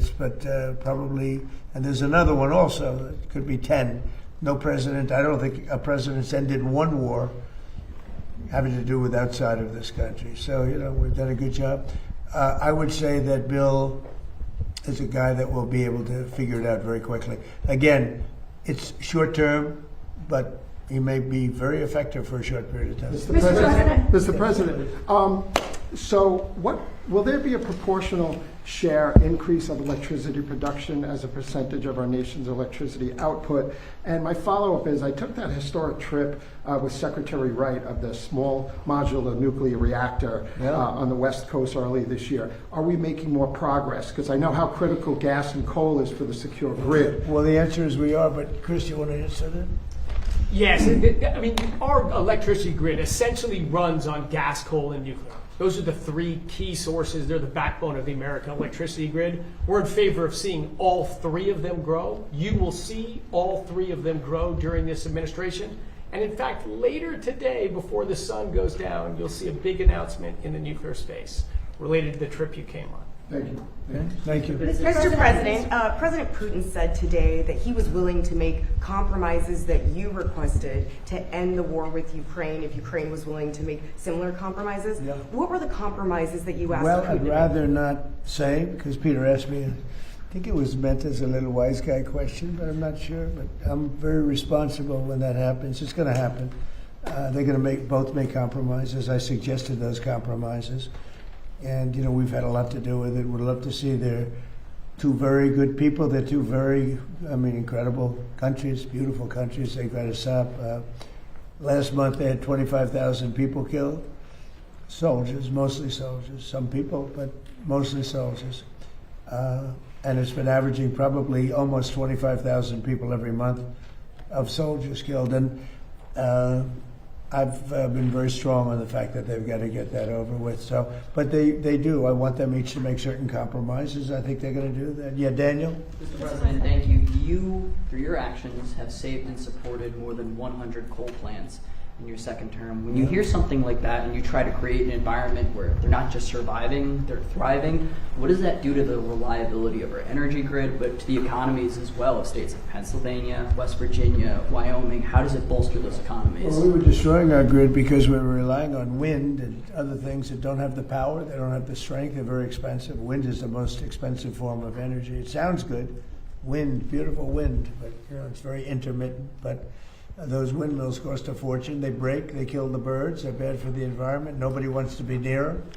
Speaker 1: probably, and there's another one also. It could be 10. No president, I don't think a president's ended 1 war having to do with outside of this country. So, you know, we've done a good job. I would say that Bill is a guy that will be able to figure it out very quickly. Again, it's short term, but he may be very effective for a short period of time.
Speaker 3: Mr. President, so what will there be a proportional share increase of electricity production as a percentage of our nation's electricity output? And my follow-up is, I took that historic trip with Secretary Wright of the small modular nuclear reactor on the West Coast early this year. Are we making more progress? Because I know how critical gas and coal is for the secure grid.
Speaker 1: Well, the answer is we are, but Chris, you want to answer that?
Speaker 5: Yes, I mean, our electricity grid essentially runs on gas, coal, and nuclear. Those are the three key sources. They're the backbone of the American electricity grid. We're in favor of seeing all three of them grow. You will see all three of them grow during this administration. And in fact, later today, before the sun goes down, you'll see a big announcement in the nuclear space related to the trip you came on.
Speaker 1: Thank you. Thank you.
Speaker 10: Mr. President, President Putin said today that he was willing to make compromises that you requested to end the war with Ukraine if Ukraine was willing to make similar compromises.
Speaker 1: Yeah.
Speaker 10: What were the compromises that you asked
Speaker 1: Well,
Speaker 10: Putin
Speaker 1: I'd
Speaker 10: to make?
Speaker 1: rather not say, because Peter asked me. I think it was meant as a little wise guy question, but I'm not sure. But I'm very responsible when that happens. It's going to happen. They're going to both make compromises. I suggested those compromises. And, you know, we've had a lot to do with it. We'd love to see they're two very good people. They're two very, incredible countries, beautiful countries. They got us up. Last month they had 25,000 people killed. Soldiers, mostly soldiers. Some people, but mostly soldiers. And it's been averaging probably almost 25,000 people every month of soldiers killed. And I've been very strong on the fact that they've got to get that over with. So, but they do. I want them each to make certain compromises. I think they're going to do that. Yeah, Daniel?
Speaker 11: Mr. President, thank you. You, through your actions, have saved and supported more than 100 coal plants in your second term. When you hear something like that and you try to create an environment where they're not just surviving, they're thriving, what does that do to the reliability of our energy grid, but to the economies as well of states like Pennsylvania, West Virginia, Wyoming? How does it bolster those economies?
Speaker 1: Well, we were destroying our grid because we were relying on wind and other things that don't have the power, they don't have the strength, they're very expensive. Wind is the most expensive form of energy. It sounds good, wind, beautiful wind, but it's very intermittent. But those windmills cost a fortune. They break, they kill the birds, they're bad for the environment. Nobody wants to be near them.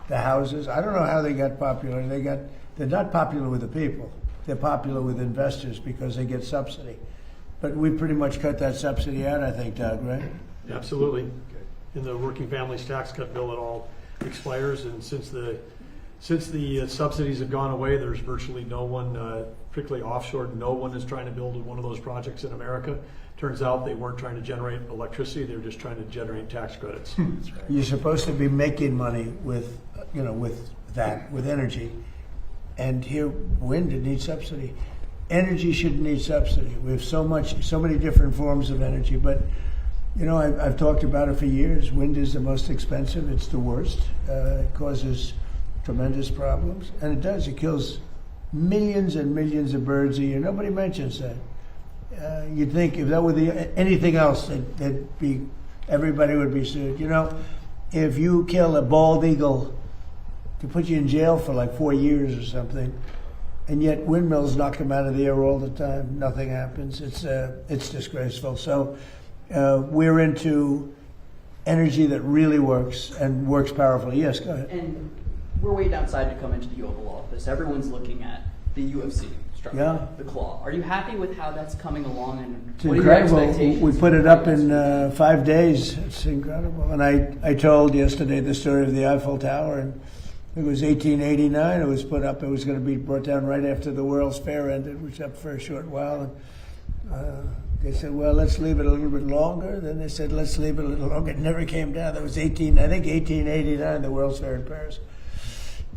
Speaker 1: The houses, I don't know how they got popular. They're not popular with the people. They're popular with investors because they get subsidy. But we pretty much cut that subsidy out, I think, Doug, right?
Speaker 4: Absolutely. In the working families tax cut bill, it all expires, and since the subsidies have gone away, there's virtually no one, particularly offshore, no one is trying to build one of those projects in America. Turns out they weren't trying to generate electricity; they were just trying to generate tax credits. That's right.
Speaker 1: You're supposed to be making money with energy, and here wind it needs subsidy. Energy shouldn't need subsidy. We have so many different forms of energy, but I've talked about it for years. Wind is the most expensive. It's the worst. It causes tremendous problems, and it does. It kills millions and millions of birds a year. Nobody mentions that. You'd think if that were anything else, everybody would be sued. If you kill a bald eagle, to put you in jail for like 4 years or something, and yet windmills knock them out of the air all the time. Nothing happens. It's disgraceful. So we're into energy that really works and works powerfully. Yes, go ahead.
Speaker 11: And we're waiting outside to come into the Oval Office. Everyone's looking at the UFC structure,
Speaker 1: Yeah.
Speaker 11: the claw. Are you happy with how that's coming along, and
Speaker 1: It's
Speaker 11: what are your
Speaker 1: incredible.
Speaker 11: expectations?
Speaker 1: We put it up in 5 days. It's incredible. And I told yesterday the story of the Eiffel Tower, and it was 1889. It was put up. It was going to be brought down right after the World's Fair ended, which was up for a short while. And they said, well, let's leave it a little bit longer. Then they said, let's leave it a little longer. It never came down. That was 1889, the World's Fair in Paris.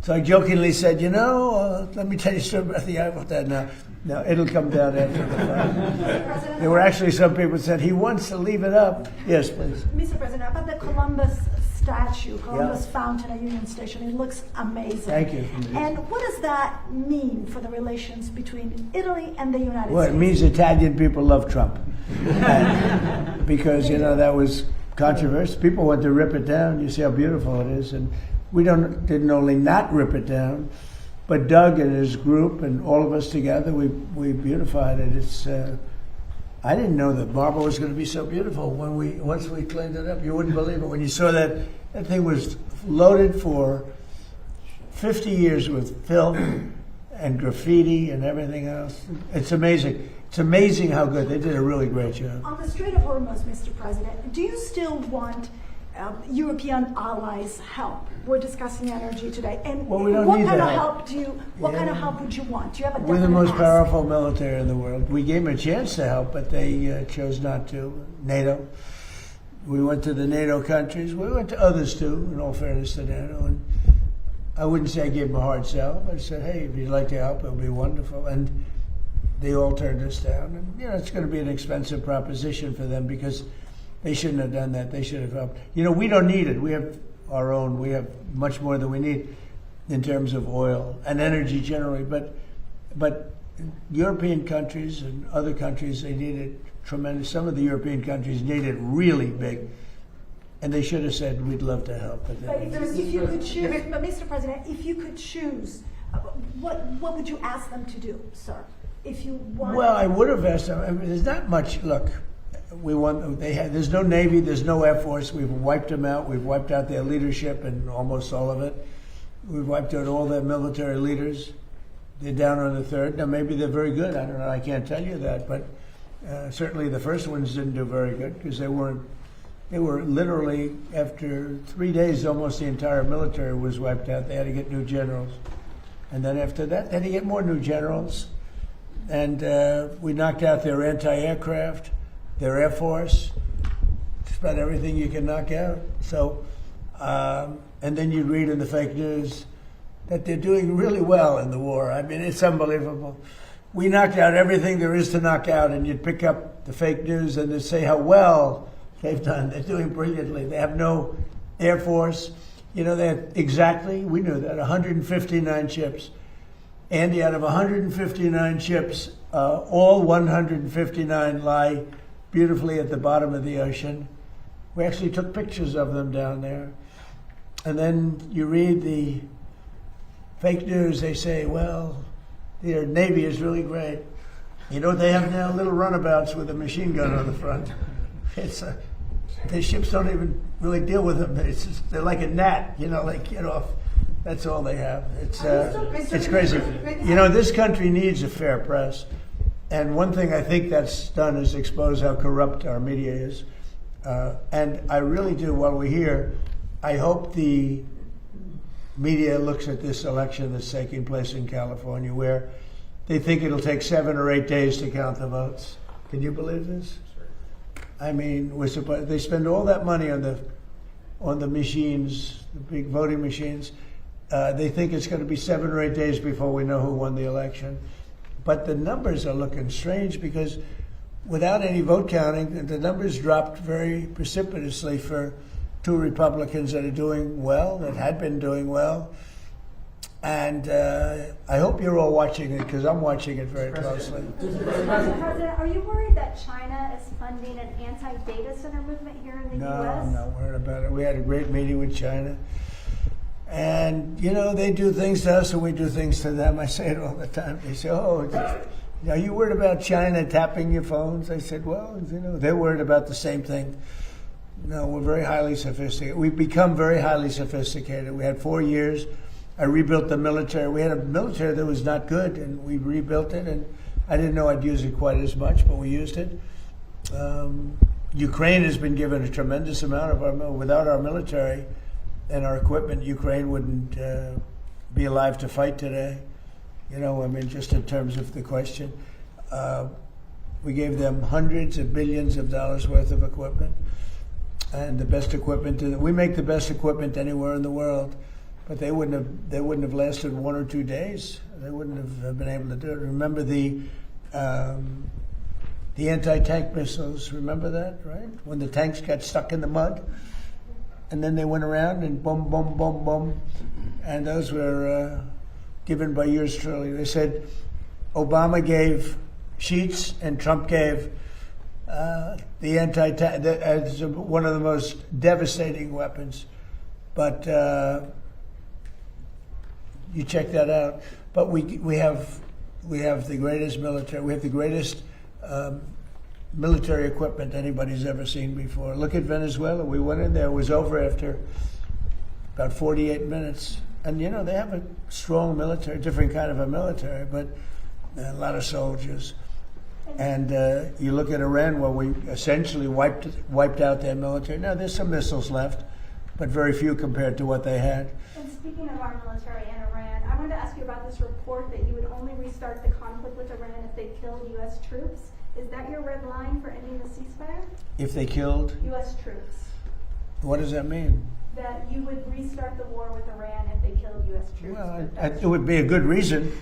Speaker 1: So I jokingly said, let me tell you a story about the Eiffel Tower. Now, it'll come down after the fact. There were actually some people who said he wants to leave it up. Yes, please.
Speaker 8: Mr. President, about the Columbus statue, Columbus Fountain at Union Station, it looks amazing.
Speaker 1: Thank you.
Speaker 8: And what does that mean for the relations between Italy and the United
Speaker 1: Well,
Speaker 8: States?
Speaker 1: it means Italian people love Trump. Because, that was controversial. People want to rip it down. You see how beautiful it is. And we didn't only not rip it down, but Doug and his group and all of us together, we beautified it. It's I didn't know that marble was going to be so beautiful once we cleaned it up. You wouldn't believe it when you saw that thing was loaded for 50 years with filth and graffiti and everything else. It's amazing. It's amazing how good. They did a really great job.
Speaker 8: On the Strait of Hormuz, Mr. President, do you still want European allies' help? We're discussing energy today, and
Speaker 1: Well, we don't
Speaker 8: what
Speaker 1: need
Speaker 8: kind
Speaker 1: the
Speaker 8: of
Speaker 1: help.
Speaker 8: help do you? What kind of help would you want? Do you have a
Speaker 1: We're the
Speaker 8: definite
Speaker 1: most
Speaker 8: ask?
Speaker 1: powerful military in the world. We gave them a chance to help, but they chose not to. NATO. We went to the NATO countries. We went to others too, in all fairness to NATO. And I wouldn't say I gave them a hard sell, but I said, hey, if you'd like to help, it'll be wonderful. And they all turned us down. And, it's going to be an expensive proposition for them because they shouldn't have done that. They should have helped. We don't need it. We have our own. We have much more than we need in terms of oil and energy generally. But European countries and other countries, they need it tremendous. Some of the European countries need it really big. And they should have said, we'd love to help. But
Speaker 8: if you could choose, but Mr. President, if you could choose, what would you ask them to do, sir? If you want.
Speaker 1: Well, I would have asked them. I mean, there's not much. Look, there's no Navy, there's no Air Force. We've wiped them out. We've wiped out their leadership and almost all of it. We've wiped out all their military leaders. They're down on the third. Now, maybe they're very good. I don't know. I can't tell you that. But certainly the first ones didn't do very good because they were literally, after 3 days, almost the entire military was wiped out. They had to get new generals. And then after that, they had to get more new generals. And we knocked out their anti-aircraft, their Air Force, just about everything you can knock out. So, and then you read in the fake news that they're doing really well in the war. I mean, it's unbelievable. We knocked out everything there is to knock out, and you'd pick up the fake news and they'd say how well they've done. They're doing brilliantly. They have no Air Force. They had exactly, we knew that, 159 ships. Andy, out of 159 ships, all 159 lie beautifully at the bottom of the ocean. We actually took pictures of them down there. And then you read the fake news, they say, well, their Navy is really great. You know what they have now? Little runabouts with a machine gun on the front. Their ships don't even really deal with them. They're like a gnat, like get off. That's all they have. It's crazy. This country needs a fair press. And one thing I think that's done is expose how corrupt our media is. And I really do, while we're here, I hope the media looks at this election that's taking place in California, where they think it'll take 7 or 8 days to count the votes. Can you believe this? I mean, they spend all that money on the machines, the big voting machines. They think it's going to be 7 or 8 days before we know who won the election. But the numbers are looking strange because without any vote counting, the numbers dropped very precipitously for 2 Republicans that are doing well, that had been doing well. And I hope you're all watching it because I'm watching it very closely.
Speaker 12: Mr. President, are you worried that China is funding an anti-data center movement here in the
Speaker 1: No,
Speaker 12: U.S.?
Speaker 1: I'm not worried about it. We had a great meeting with China. And, they do things to us and we do things to them. I say it all the time. They say, are you worried about China tapping your phones? I said, well, they're worried about the same thing. No, we're very highly sophisticated. We've become very highly sophisticated. We had 4 years. I rebuilt the military. We had a military that was not good, and we rebuilt it. And I didn't know I'd use it quite as much, but we used it. Ukraine has been given a tremendous amount of without our military and our equipment, Ukraine wouldn't be alive to fight today. Just in terms of the question. We gave them hundreds of billions of dollars worth of equipment. And the best equipment, we make the best equipment anywhere in the world, but they wouldn't have lasted 1 or 2 days. They wouldn't have been able to do it. Remember the anti-tank missiles, remember that, right? When the tanks got stuck in the mud, and then they went around and boom, boom, boom, boom, and those were given by yours truly. They said Obama gave sheets and Trump gave the anti-tank as one of the most devastating weapons. But you check that out. But we have the greatest military. We have the greatest military equipment anybody's ever seen before. Look at Venezuela. We went in there. It was over after about 48 minutes. And they have a strong military, different kind of a military, but a lot of soldiers. And you look at Iran, where we essentially wiped out their military. Now, there's some missiles left, but very few compared to what they had.
Speaker 12: And speaking of our military and Iran, I wanted to ask you about this report that you would only restart the conflict with Iran if they killed U.S. troops. Is that your red line for ending the ceasefire?
Speaker 1: If they killed,
Speaker 12: U.S. troops.
Speaker 1: what does that mean?
Speaker 12: That you would restart the war with Iran if they killed U.S. troops.
Speaker 1: Well,
Speaker 12: but that's-
Speaker 1: it would be a good reason.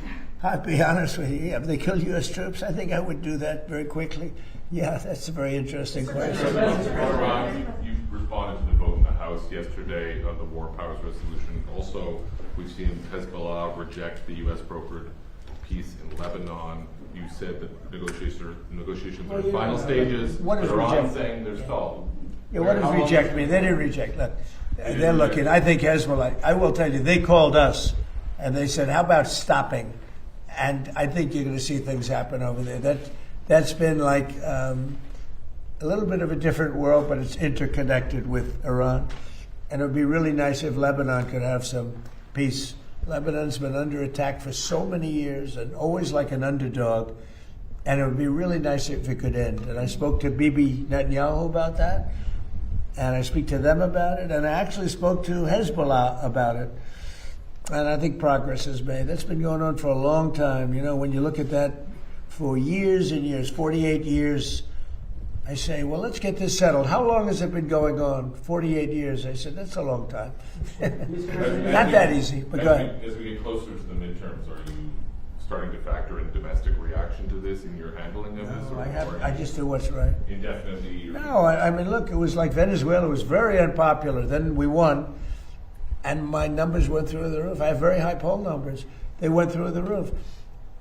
Speaker 1: I'll be honest with you. If they killed U.S. troops, I think I would do that very quickly. Yeah, that's a very interesting question.
Speaker 13: Ron, you responded to the vote in the House yesterday on the War Powers Resolution. Also, we've seen Hezbollah reject the U.S. brokered peace in Lebanon. You said that negotiations are in final stages.
Speaker 1: What is
Speaker 2: Iran
Speaker 1: reject?
Speaker 2: saying they're stalled.
Speaker 1: Yeah, what
Speaker 2: How
Speaker 1: does
Speaker 2: long-
Speaker 1: reject mean? They didn't reject. Look,
Speaker 2: didn't
Speaker 1: they're
Speaker 2: reject.
Speaker 1: looking. I think Hezbollah, I will tell you, they called us and they said, how about stopping? And I think you're going to see things happen over there. That's been like a little bit of a different world, but it's interconnected with Iran. And it would be really nice if Lebanon could have some peace. Lebanon's been under attack for so many years and always like an underdog. And it would be really nice if it could end. And I spoke to Bibi Netanyahu about that. And I speak to them about it. And I actually spoke to Hezbollah about it. And I think progress is made. That's been going on for a long time. You know, when you look at that for years and years, 48 years, I say, well, let's get this settled. How long has it been going on? 48 years. I said, that's a long time. Not that easy, but go ahead.
Speaker 13: As we get closer to the midterms, are you starting to factor in domestic reaction to this in your handling of this?
Speaker 1: No,
Speaker 13: Or
Speaker 1: I just do what's right.
Speaker 13: indefinitely?
Speaker 1: No, I mean, look, it was like Venezuela. It was very unpopular. Then we won, and my numbers went through the roof. I have very high poll numbers. They went through the roof.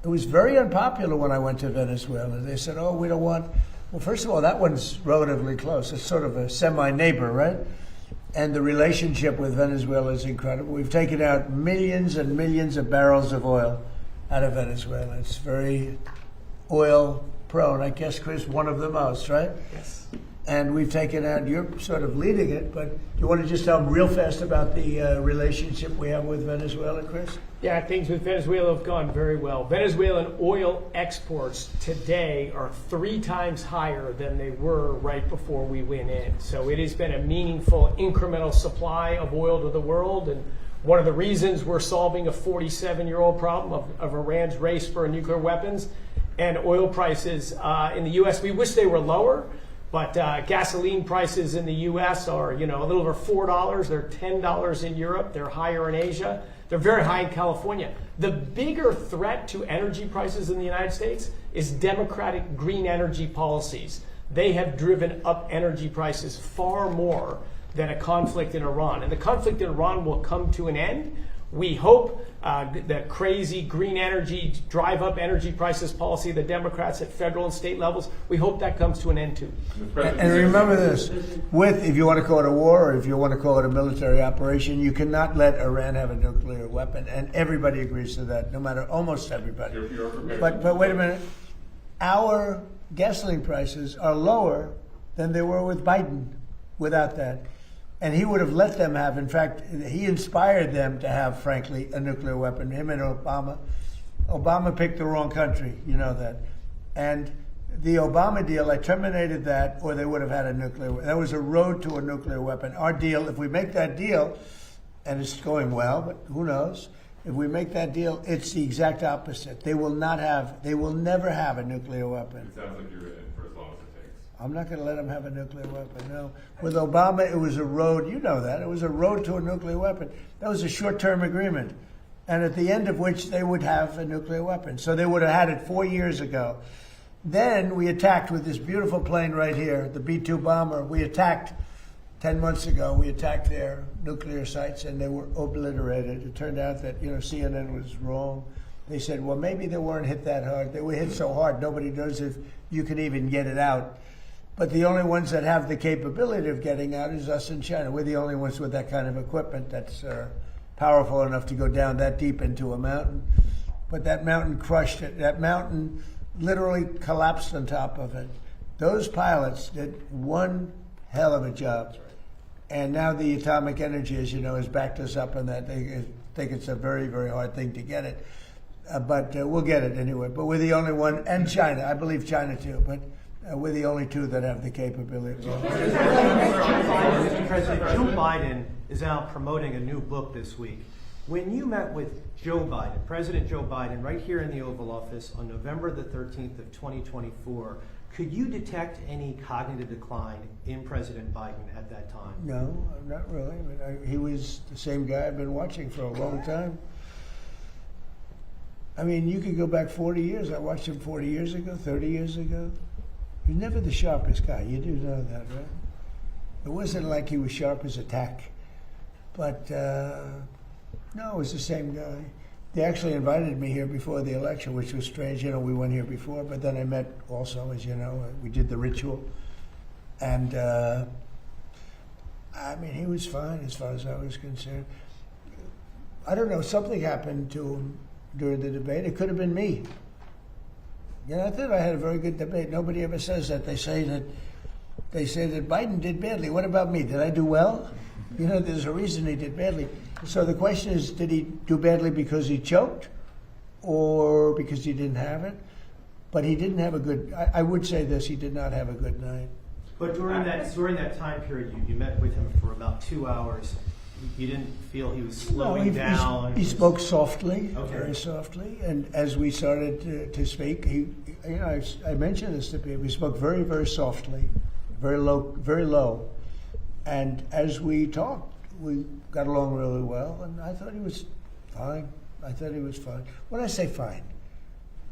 Speaker 1: It was very unpopular when I went to Venezuela. They said, oh, we don't want... Well, first of all, that one's relatively close. It's sort of a semi-neighbor, right? And the relationship with Venezuela is incredible. We've taken out millions and millions of barrels of oil out of Venezuela. It's very oil-prone. I guess, Chris, one of the most, right?
Speaker 5: Yes.
Speaker 1: And we've taken out, you're sort of leading it, but you want to just tell them real fast about the relationship we have with Venezuela, Chris?
Speaker 5: Yeah, things with Venezuela have gone very well. Venezuelan oil exports today are 3 times higher than they were right before we went in. So it has been a meaningful incremental supply of oil to the world. And one of the reasons we're solving a 47-year-old problem of Iran's race for nuclear weapons and oil prices in the U.S. We wish they were lower. But gasoline prices in the U.S. are, a little over $4. They're $10 in Europe. They're higher in Asia. They're very high in California. The bigger threat to energy prices in the United States is Democratic green energy policies. They have driven up energy prices far more than a conflict in Iran. And the conflict in Iran will come to an end. We hope the crazy green energy, drive up energy prices policy of the Democrats at federal and state levels, we hope that comes to an end too.
Speaker 1: And remember this, if you want to call it a war or if you want to call it a military operation, you cannot let Iran have a nuclear weapon. And everybody agrees to that, no matter, almost everybody. But wait a minute. Our gasoline prices are lower than they were with Biden without that. And he would have let them have, in fact, he inspired them to have, frankly, a nuclear weapon, him and Obama. Obama picked the wrong country, you know that. And the Obama deal, I terminated that, or they would have had a nuclear weapon. That was a road to a nuclear weapon. Our deal, if we make that deal, and it's going well, but who knows, if we make that deal, it's the exact opposite. They will never have a nuclear weapon.
Speaker 13: It sounds like you're in for as long as it takes.
Speaker 1: I'm not going to let them have a nuclear weapon, no. With Obama, it was a road, you know that, it was a road to a nuclear weapon. That was a short-term agreement, and at the end of which they would have a nuclear weapon. So they would have had it 4 years ago. Then we attacked with this beautiful plane right here, the B-2 bomber. We attacked 10 months ago, we attacked their nuclear sites, and they were obliterated. It turned out that, CNN was wrong. They said, well, maybe they weren't hit that hard. They were hit so hard, nobody knows if you can even get it out. But the only ones that have the capability of getting out is us in China. We're the only ones with that kind of equipment that's powerful enough to go down that deep into a mountain. But that mountain crushed it. That mountain literally collapsed on top of it. Those pilots did one hell of a job. And now the atomic energy, as you know, has backed us up on that. They think it's a very, very hard thing to get it. But we'll get it anyway. But we're the only one, and China. I believe China too. But we're the only two that have the capability.
Speaker 9: Mr. President, Joe Biden is out promoting a new book this week. When you met with Joe Biden, President Joe Biden, right here in the Oval Office on November the 13th of 2024, could you detect any cognitive decline in President Biden at that time?
Speaker 1: No, not really. I mean, he was the same guy I've been watching for a long time. I mean, you could go back 40 years. I watched him 40 years ago, 30 years ago. He's never the sharpest guy. You do know that, right? It wasn't like he was sharp as a tack. But, no, it was the same guy. They actually invited me here before the election, which was strange. You know, we went here before, but then I met also, as you know, we did the ritual. And, I mean, he was fine as far as I was concerned. I don't know, something happened to him during the debate. It could have been me. You know, I thought I had a very good debate. Nobody ever says that. They say that Biden did badly. What about me? Did I do well? You know, there's a reason he did badly. So the question is, did he do badly because he choked or because he didn't have it? But he didn't have a good, I would say this, he did not have a good night.
Speaker 9: But during that time period, you met with him for about 2 hours. You didn't feel he was slowing down?
Speaker 1: He spoke softly,
Speaker 9: Okay.
Speaker 1: very softly. And as we started to speak, I mentioned this to people, he spoke very, very softly, very low. And as we talked, we got along really well, and I thought he was fine. When I say fine,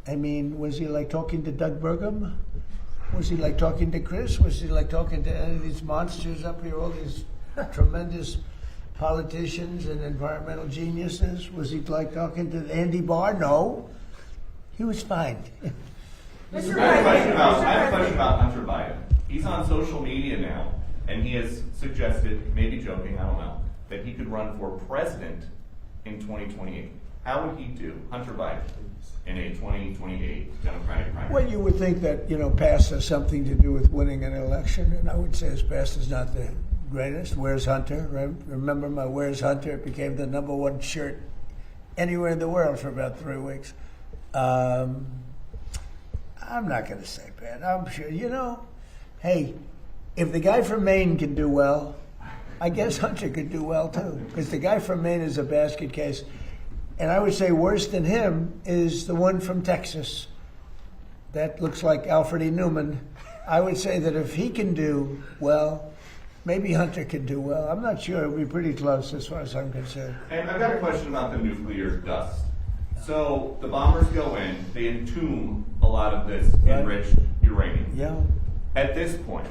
Speaker 1: I mean, was he like talking to Doug Burgum? Was he like talking to Chris? Was he like talking to any of these monsters up here, all these tremendous politicians and environmental geniuses? Was he like talking to Andy Barr? No. He was fine.
Speaker 2: I have a question about Hunter Biden. He's on social media now, and he has suggested, maybe joking, I don't know, that he could run for president in 2028. How would he do, Hunter Biden, in a 2028 Democratic primary?
Speaker 1: Well, you would think that, you know, past has something to do with winning an election, and I would say his past is not the greatest. Where's Hunter? Remember my Where's Hunter? It became the #1 shirt anywhere in the world for about 3 weeks. I'm not going to say bad. I'm sure, you know, hey, if the guy from Maine can do well, I guess Hunter could do well too, because the guy from Maine is a basket case. And I would say worse than him is the one from Texas. That looks like Alfred E. Newman. I would say that if he can do well, maybe Hunter can do well. I'm not sure. It would be pretty close as far as I'm concerned.
Speaker 2: And I've got a question about the nuclear dust. So the bombers go in, they entomb a lot of this enriched uranium.
Speaker 1: Yeah.
Speaker 2: At this point,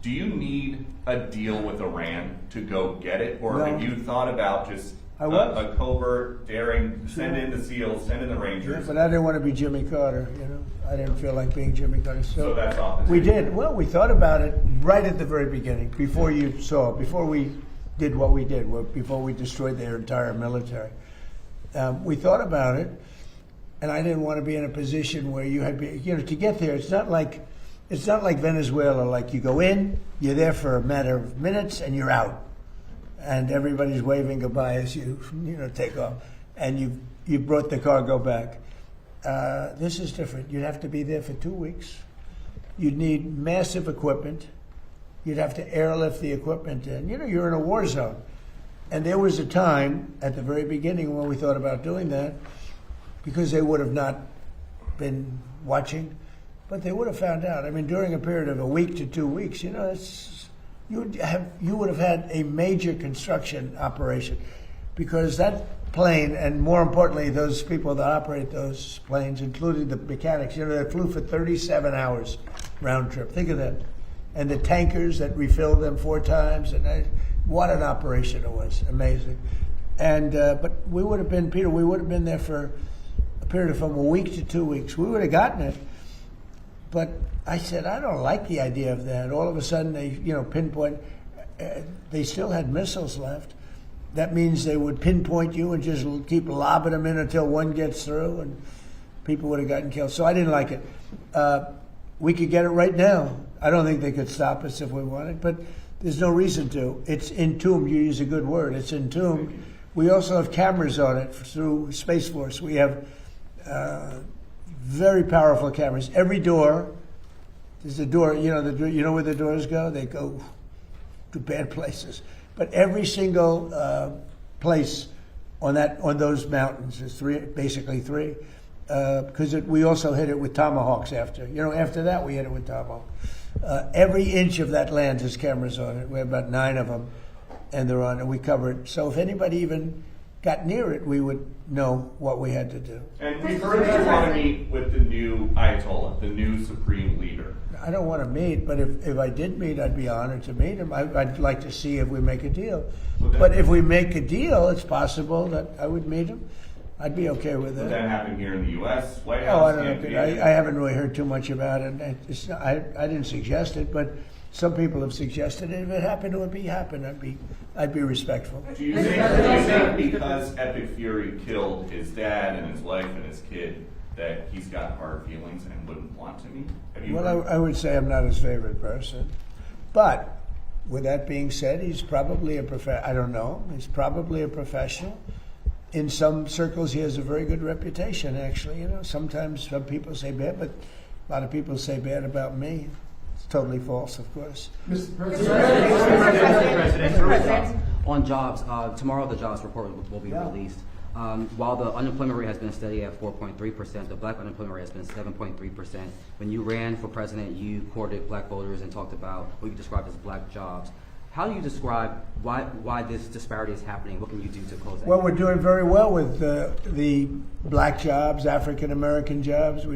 Speaker 2: do you need a deal with Iran to go get it? Or
Speaker 1: No.
Speaker 2: have you thought about just a covert, daring, send in the SEALs, send in the Rangers?
Speaker 1: Yeah, but I didn't want to be Jimmy Carter, you know. I didn't feel like being Jimmy Carter.
Speaker 2: So that's off the
Speaker 1: We
Speaker 2: table.
Speaker 1: did. Well, we thought about it right at the very beginning, before we did what we did, before we destroyed their entire military. We thought about it, and I didn't want to be in a position where you had, to get there. It's not like Venezuela. Like you go in, you're there for a matter of minutes, and you're out, and everybody's waving goodbye as you take off, and you brought the cargo back. This is different. You'd have to be there for 2 weeks. You'd need massive equipment. You'd have to airlift the equipment in. You're in a war zone. And there was a time at the very beginning when we thought about doing that, because they would have not been watching, but they would have found out. I mean, during a period of a week to 2 weeks, you would have had a major construction operation, because that plane, and more importantly, those people that operate those planes, including the mechanics, they flew for 37 hours round trip. Think of that. And the tankers that refilled them 4 times, and what an operation it was. Amazing. And but we would have been, Peter, we would have been there for a period of from a week to 2 weeks. We would have gotten it. But I said, I don't like the idea of that. All of a sudden, they, pinpoint, they still had missiles left. That means they would pinpoint you and just keep lobbing them in until one gets through, and people would have gotten killed. So I didn't like it. We could get it right now. I don't think they could stop us if we wanted, but there's no reason to. It's entombed. You use a good word. It's entombed. We also have cameras on it through Space Force. We have very powerful cameras. Every door, there's a door. You know where the doors go? They go to bad places. But every single place on those mountains. It's basically three, because we also hit it with tomahawks after. After that we hit it with tomahawk. Every inch of that land has cameras on it. We have about 9 of them, and they're on, and we cover it. So if anybody even got near it, we would know what we had to do.
Speaker 2: And we've heard that you want to meet with the new Ayatollah, the new supreme leader.
Speaker 1: I don't want to meet, but if I did meet, I'd be honored to meet him. I'd like to see if we make a deal. But if we make a deal, it's possible that I would meet him. I'd be okay with that.
Speaker 2: Would that happen here in the U.S., White
Speaker 1: Oh,
Speaker 2: House?
Speaker 1: I don't know. I haven't really heard too much about it. I didn't suggest it, but some people have suggested it. If it happened, it would happen. I'd be respectful.
Speaker 2: Do you think because Epic Fury killed his dad and his wife and his kid that he's got hard feelings and wouldn't want to meet?
Speaker 1: Well, I would say I'm not his favorite person. But with that being said, he's probably I don't know. He's probably a professional. In some circles, he has a very good reputation, actually. Sometimes some people say bad, but a lot of people say bad about me. It's totally false, of course.
Speaker 14: Mr. President. On jobs, tomorrow the jobs report will be released. While the unemployment rate has been steady at 4.3%, the black unemployment rate has been 7.3%. When you ran for president, you courted black voters and talked about what you described as black jobs. How do you describe why this disparity is happening? What can you do to close that?
Speaker 1: Well, we're doing very well with the black jobs, African American jobs.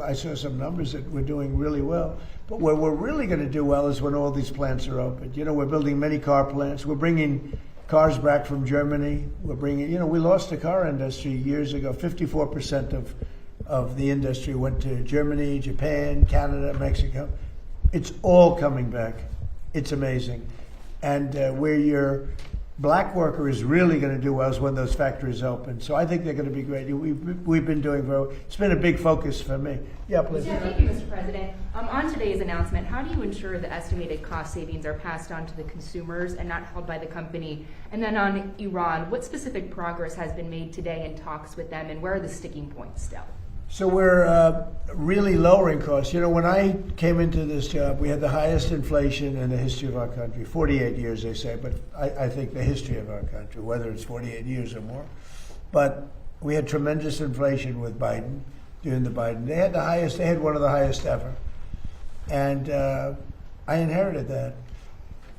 Speaker 1: I saw some numbers that we're doing really well. But where we're really going to do well is when all these plants are open. We're building many car plants. We're bringing cars back from Germany. We're bringing, we lost the car industry years ago. 54% of the industry went to Germany, Japan, Canada, Mexico. It's all coming back. It's amazing. And where your black worker is really going to do well is when those factories open. So I think they're going to be great. We've been doing very well. It's been a big focus for me. Yeah, please.
Speaker 15: Yeah, thank you, Mr. President. On today's announcement, how do you ensure the estimated cost savings are passed on to the consumers and not held by the company? And then on Iran, what specific progress has been made today in talks with them, and where are the sticking points still?
Speaker 1: So we're really lowering costs. When I came into this job, we had the highest inflation in the history of our country. 48 years, they say, but I think the history of our country, whether it's 48 years or more. But we had tremendous inflation with Biden, during the Biden. They had one of the highest ever. And I inherited that.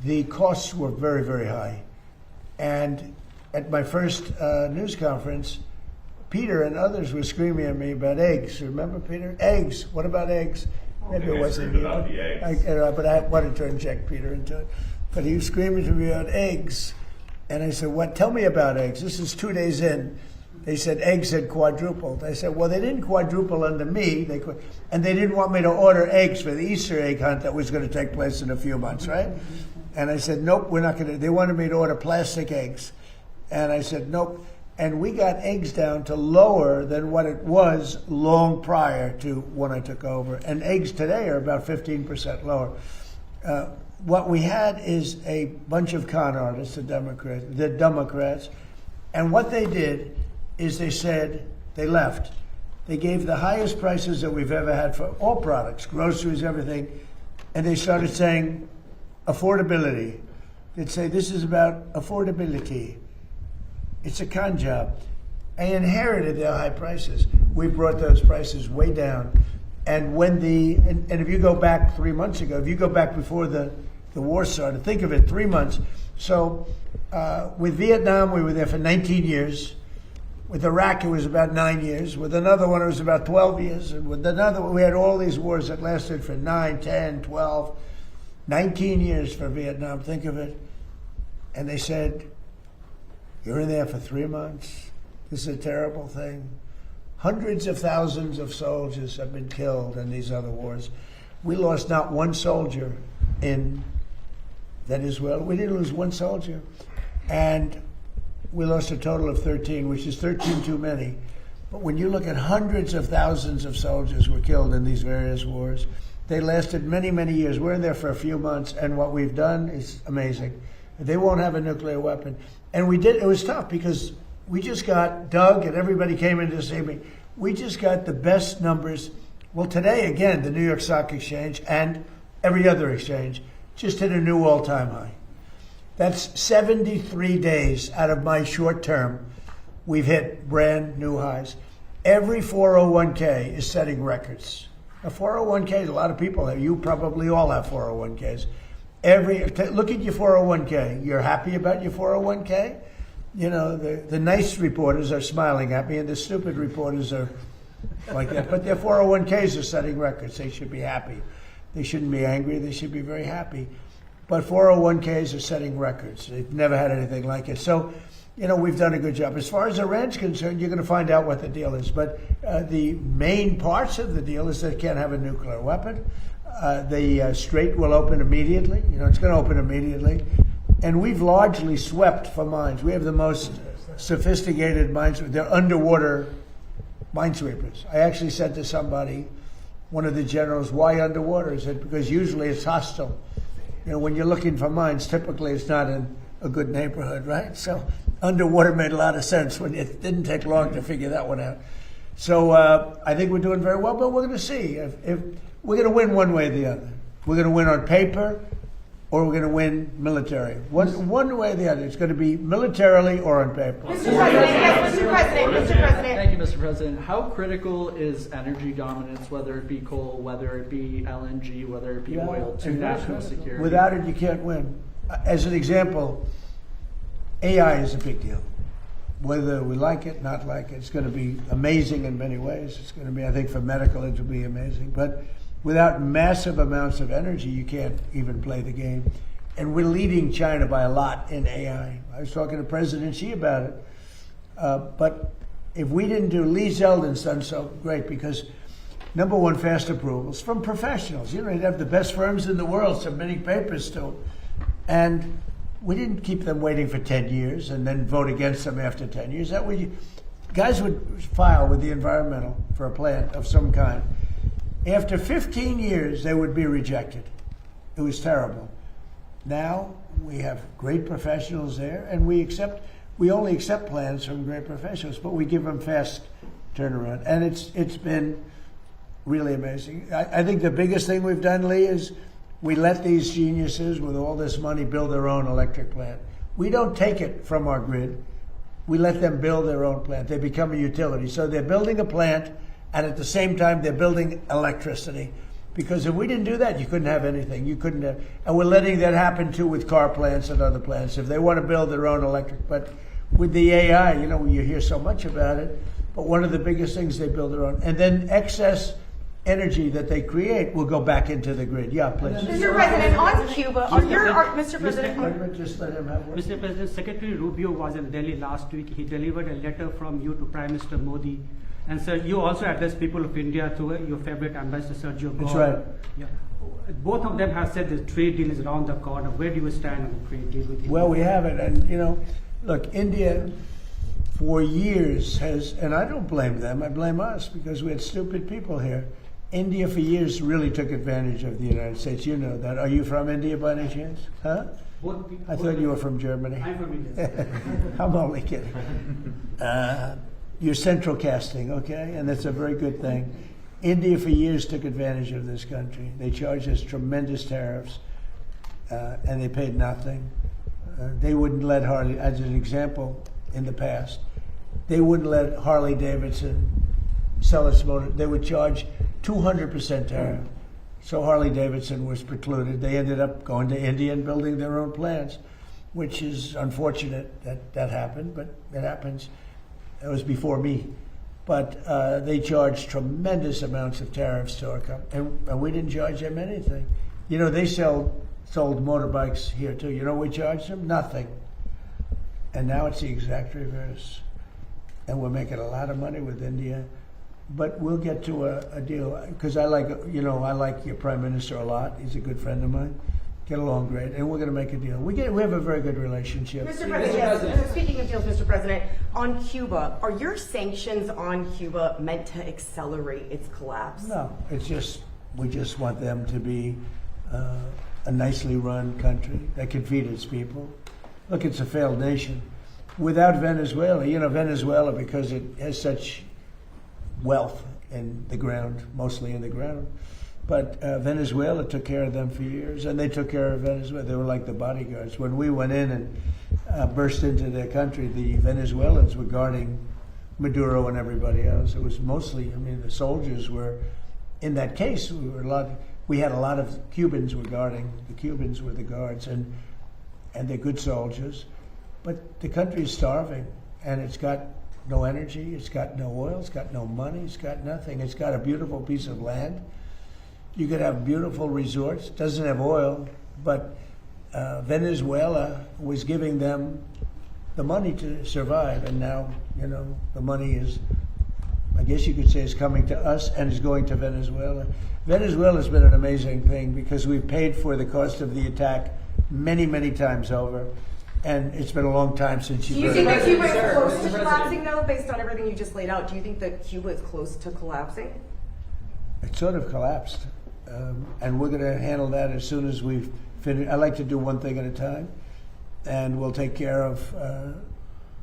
Speaker 1: The costs were very, very high. And at my first news conference, Peter and others were screaming at me about eggs. Remember, Peter? Eggs. What about eggs? Maybe it wasn't you.
Speaker 2: About the eggs.
Speaker 1: But I wanted to inject Peter into it. But he was screaming to me about eggs. And I said, "What? Tell me about eggs." This is 2 days in. They said eggs had quadrupled. I said, well, they didn't quadruple under me. And they didn't want me to order eggs for the Easter egg hunt that was going to take place in a few months, right? And I said, nope, we're not going to. They wanted me to order plastic eggs. And I said, nope. And we got eggs down to lower than what it was long prior to when I took over. And eggs today are about 15% lower. What we had is a bunch of con artists, the Democrats. And what they did is they left. They gave the highest prices that we've ever had for all products, groceries, everything. And they started saying affordability. They'd say, this is about affordability. It's a con job. I inherited their high prices. We brought those prices way down. And when and if you go back 3 months ago, if you go back before the war started, think of it, 3 months. So with Vietnam, we were there for 19 years. With Iraq, it was about 9 years. With another one, it was about 12 years. And with another one, we had all these wars that lasted for 9, 10, 12, 19 years for Vietnam. Think of it. And they said, you're in there for 3 months. This is a terrible thing. Hundreds of thousands of soldiers have been killed in these other wars. We lost not one soldier in Venezuela. We didn't lose one soldier. And we lost a total of 13, which is 13 too many. But when you look at hundreds of thousands of soldiers were killed in these various wars, they lasted many, many years. We're in there for a few months, and what we've done is amazing. They won't have a nuclear weapon. And it was tough because we just got, Doug and everybody came in to see me, we just got the best numbers. Well, today, again, the New York Stock Exchange and every other exchange just hit a new all-time high. That's 73 days out of my short term We've hit brand new highs. Every 401k is setting records. A 401k, a lot of people have. You probably all have 401ks. Look at your 401k. You're happy about your 401k? You know, the nice reporters are smiling at me, and the stupid reporters are like that. But their 401ks are setting records. They should be happy. They shouldn't be angry. They should be very happy. But 401ks are setting records. They've never had anything like it. So, you know, we've done a good job. As far as Iran's concerned, you're going to find out what the deal is. But the main parts of the deal is they can't have a nuclear weapon. The Strait will open immediately. You know, it's going to open immediately. And we've largely swept for mines. We have the most sophisticated mines. They're underwater minesweepers. I actually said to somebody, one of the generals, why underwater? He said, because usually it's hostile. You know, when you're looking for mines, typically it's not in a good neighborhood, right? So underwater made a lot of sense. When it didn't take long to figure that one out. So I think we're doing very well, but we're going to see. If we're going to win one way or the other. We're going to win on paper, or we're going to win military. One way or the other. It's going to be militarily or on paper.
Speaker 10: Mr. President, yes, Mr. President, Mr. President.
Speaker 16: Thank you, Mr. President. How critical is energy dominance, whether it be coal, whether it be LNG, whether it be oil, to national security?
Speaker 1: Without it, you can't win. As an example, AI is a big deal. Whether we like it, not like it, it's going to be amazing in many ways. It's going to be, I think, for medical, it will be amazing. But without massive amounts of energy, you can't even play the game. And we're leading China by a lot in AI. I was talking to President Xi about it. But if we didn't do, Lee Zeldin's done so great because, number one, fast approvals from professionals. You know, you'd have the best firms in the world submitting papers to them. And we didn't keep them waiting for 10 years and then vote against them after 10 years. Guys would file with the environmental for a plant of some kind. After 15 years, they would be rejected. It was terrible. Now we have great professionals there, and we only accept plans from great professionals, but we give them fast turnaround. And it's been really amazing. I think the biggest thing we've done, Lee, is we let these geniuses with all this money build their own electric plant. We don't take it from our grid. We let them build their own plant. They become a utility. So they're building a plant, and at the same time, they're building electricity. Because if we didn't do that, you couldn't have anything. You couldn't have, and we're letting that happen too with car plants and other plants. If they want to build their own electric, but with the AI, you know, you hear so much about it, but one of the biggest things, they build their own. And then excess energy that they create will go back into the grid. Yeah, please.
Speaker 10: Mr. President, on Cuba, Mr. President.
Speaker 1: Just let him have one.
Speaker 17: Mr. President, Secretary Rubio was in Delhi last week. He delivered a letter from you to Prime Minister Modi. And sir, you also addressed people of India through your favorite ambassador, Sergio Gore.
Speaker 1: That's right.
Speaker 17: Yeah. Both of them have said the trade deal is around the corner. Where do you stand on the trade deal with India?
Speaker 1: Well, we have it. And, you know, look, India for years has, and I don't blame them, I blame us because we had stupid people here. India for years really took advantage of the United States. You know that. Are you from India by any chance? Huh? I thought you were from Germany.
Speaker 17: I'm from India.
Speaker 1: I'm only kidding. You're central casting, okay? And that's a very good thing. India for years took advantage of this country. They charged us tremendous tariffs, and they paid nothing. They wouldn't let Harley, as an example, in the past, they wouldn't let Harley Davidson sell its motor. They would charge 200% tariff. So Harley Davidson was precluded. They ended up going to India and building their own plants, which is unfortunate that that happened, but it happens. It was before me. But they charged tremendous amounts of tariffs to our company, and we didn't charge them anything. You know, they sold motorbikes here too. You know what we charged them? Nothing. And now it's the exact reverse. And we're making a lot of money with India. But we'll get to a deal, because I like your Prime Minister a lot. He's a good friend of mine. Get along great, and we're going to make a deal. We have a very good relationship.
Speaker 10: Mr. President, yes. Speaking of deals, Mr. President, on Cuba, are your sanctions on Cuba meant to accelerate its collapse?
Speaker 1: No, we just want them to be a nicely run country that can feed its people. Look, it's a failed nation. Without Venezuela, Venezuela, because it has such wealth in the ground, mostly in the ground, But Venezuela took care of them for years, and they took care of Venezuela. They were like the bodyguards. When we went in and burst into their country, the Venezuelans were guarding Maduro and everybody else. It was mostly, I mean, the soldiers were, in that case, we had a lot of Cubans were guarding. The Cubans were the guards, and they're good soldiers. But the country is starving, and it's got no energy, it's got no oil, it's got no money, it's got nothing. It's got a beautiful piece of land. You could have beautiful resorts. It doesn't have oil, but Venezuela was giving them the money to survive, and now, you know, the money is, I guess you could say, is coming to us and is going to Venezuela. Venezuela's been an amazing thing because we've paid for the cost of the attack many, many times over, and it's been a long time since
Speaker 10: Do you think that Cuba is close to collapsing, though, based on everything you just laid out? Do you think that Cuba is close to collapsing?
Speaker 1: It sort of collapsed, and we're going to handle that as soon as we've finished. I like to do one thing at a time, and we'll take care of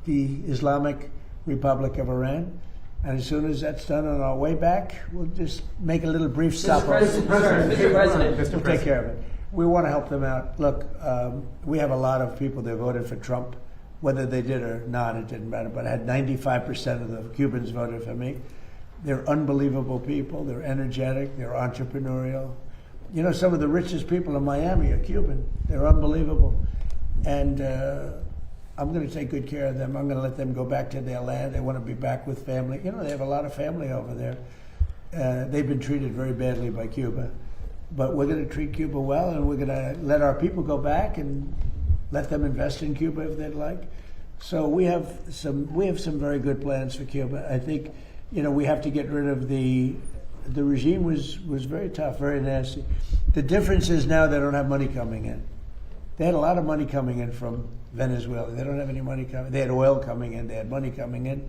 Speaker 1: the Islamic Republic of Iran. And as soon as that's done on our way back, we'll just make a little brief stop.
Speaker 11: Mr. President.
Speaker 1: We'll take care of it. We want to help them out. Look, we have a lot of people that voted for Trump. Whether they did or not, it didn't matter. But I had 95% of the Cubans voted for me. They're unbelievable people. They're energetic. They're entrepreneurial. You know, some of the richest people in Miami are Cuban. They're unbelievable. And I'm going to take good care of them. I'm going to let them go back to their land. They want to be back with family. You know, they have a lot of family over there. They've been treated very badly by Cuba. But we're going to treat Cuba well, and we're going to let our people go back and let them invest in Cuba if they'd like. So we have some very good plans for Cuba. I think, you know, we have to get rid of the regime was very tough, very nasty. The difference is now they don't have money coming in. They had a lot of money coming in from Venezuela. They don't have any money coming. They had oil coming in. They had money coming in.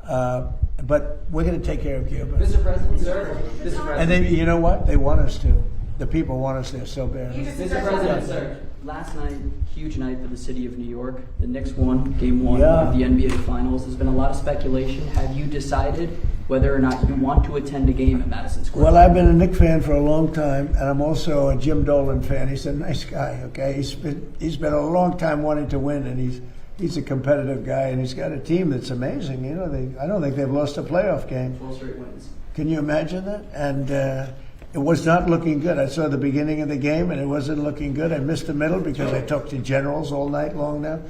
Speaker 1: But we're going to take care of Cuba.
Speaker 11: Mr. President, sir. Mr. President.
Speaker 1: And then, you know what? They want us to. The people want us there so bad.
Speaker 11: Mr. President, sir. Last night, huge night for the city of New York. The Knicks won Game 1 of the NBA Finals. There's been a lot of speculation. Have you decided whether or not you want to attend a game at Madison Square Garden?
Speaker 1: Well, I've been a Knicks fan for a long time, and I'm also a Jim Dolan fan. He's a nice guy, okay? He's been a long time wanting to win, and he's a competitive guy, and he's got a team that's amazing. You know, I don't think they've lost a playoff game.
Speaker 11: 12 straight wins.
Speaker 1: Can you imagine that? And it was not looking good. I saw the beginning of the game, and it wasn't looking good. I missed the middle because I talked to generals all night long now.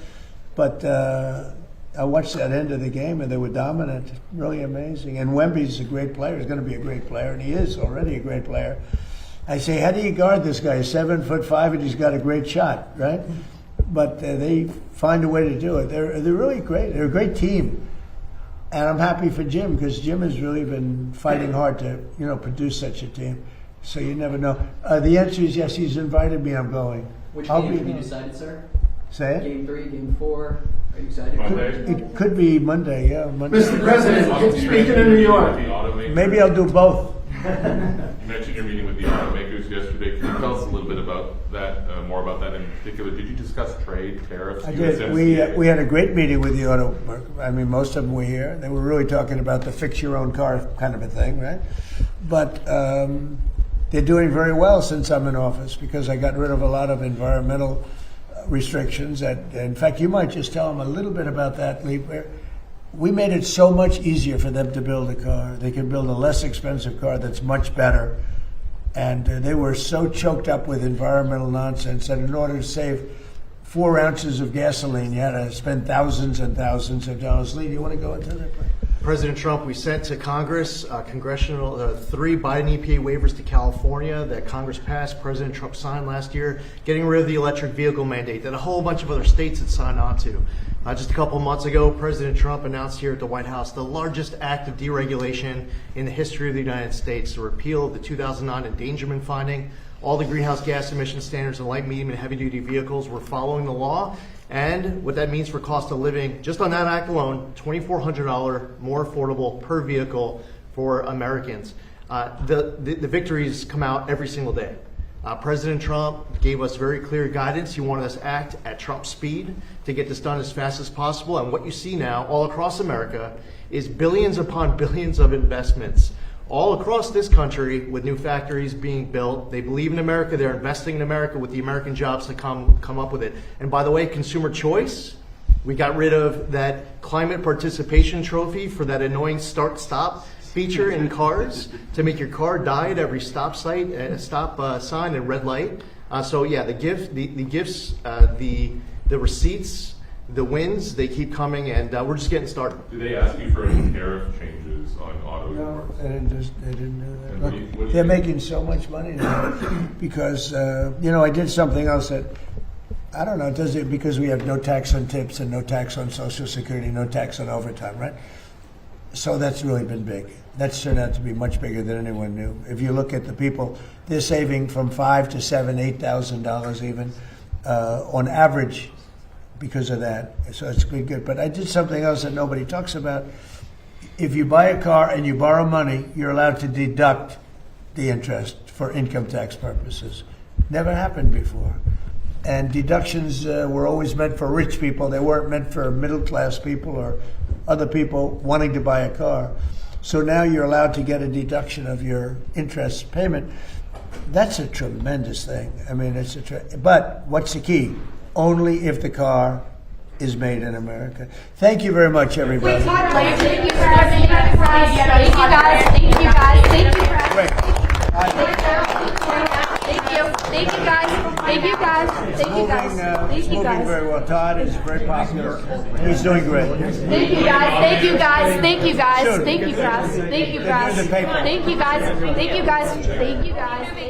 Speaker 1: But I watched that end of the game, and they were dominant. Really amazing. And Wemby's a great player. He's going to be a great player, and he is already a great player. I say, how do you guard this guy? 7'5", and he's got a great shot, right? But they find a way to do it. They're really great. They're a great team. And I'm happy for Jim, because Jim has really been fighting hard to, you know, produce such a team. So you never know. The answer is yes. He's invited me. I'm going.
Speaker 11: Which game have you decided, sir?
Speaker 1: Say it?
Speaker 11: Game 3, Game 4. Are you excited?
Speaker 1: It could be Monday. Yeah, Monday.
Speaker 9: Mr. President, speaking in New York.
Speaker 1: Maybe I'll do both.
Speaker 13: You mentioned your meeting with the automakers yesterday. Can you tell us a little bit about that, more about that in particular? Did you discuss trade, tariffs?
Speaker 1: I did. We had a great meeting with the auto. I mean, most of them were here. They were really talking about the fix your own car kind of a thing, right? But they're doing very well since I'm in office, because I got rid of a lot of environmental restrictions. In fact, you might just tell them a little bit about that, Lee. We made it so much easier for them to build a car. They can build a less expensive car that's much better. And they were so choked up with environmental nonsense that in order to save 4 ounces of gasoline, you had to spend thousands and thousands of dollars. Lee, do you want to go into that?
Speaker 6: President Trump, we sent to Congress 3 Biden EPA waivers to California that Congress passed. President Trump signed last year, getting rid of the electric vehicle mandate that a whole bunch of other states had signed on to. Just a couple of months ago, President Trump announced here at the White House the largest act of deregulation in the history of the United States, the repeal of the 2009 endangerment finding. All the greenhouse gas emission standards in light, medium, and heavy-duty vehicles were following the law. And what that means for cost of living, just on that act alone, $2,400 more affordable per vehicle for Americans. The victories come out every single day. President Trump gave us very clear guidance. He wanted us to act at Trump speed to get this done as fast as possible. And what you see now all across America is billions upon billions of investments all across this country with new factories being built. They believe in America. They're investing in America with the American jobs to come up with it. And by the way, consumer choice, we got rid of that climate participation trophy for that annoying start-stop feature in cars to make your car die at every stop sign and red light. So yeah, the gifts, the receipts, the wins, they keep coming, and we're just getting started.
Speaker 13: Do they ask you for any tariff changes on auto imports?
Speaker 1: They didn't do that.
Speaker 13: What do you
Speaker 1: They're
Speaker 13: think?
Speaker 1: making so much money now because, I did something else that, I don't know, does it because we have no tax on tips and no tax on Social Security, no tax on overtime, right? So that's really been big. That's turned out to be much bigger than anyone knew. If you look at the people, they're saving from $5,000 to $7,000, $8,000 even on average because of that. So it's been good. But I did something else that nobody talks about. If you buy a car and you borrow money, you're allowed to deduct the interest for income tax purposes. Never happened before. And deductions were always meant for rich people. They weren't meant for middle-class people or other people wanting to buy a car. So now you're allowed to get a deduction of your interest payment. That's a tremendous thing. I mean, but what's the key? Only if the car is made in America. Thank you very much, everybody.
Speaker 15: Thank you, President. Thank you, guys. Thank you, guys. Thank you,
Speaker 1: Great.
Speaker 15: Thank you. Thank you, guys. Thank you, guys. Thank you, guys. Thank you,
Speaker 1: Moving
Speaker 15: guys.
Speaker 1: very well. Todd is very popular. He's doing great.
Speaker 15: Thank you, guys. Thank you, guys. Thank you, guys. Thank you, guys. Thank you, guys.
Speaker 1: Here's the paper.
Speaker 15: Thank you, guys. Thank you, guys. Thank you, guys.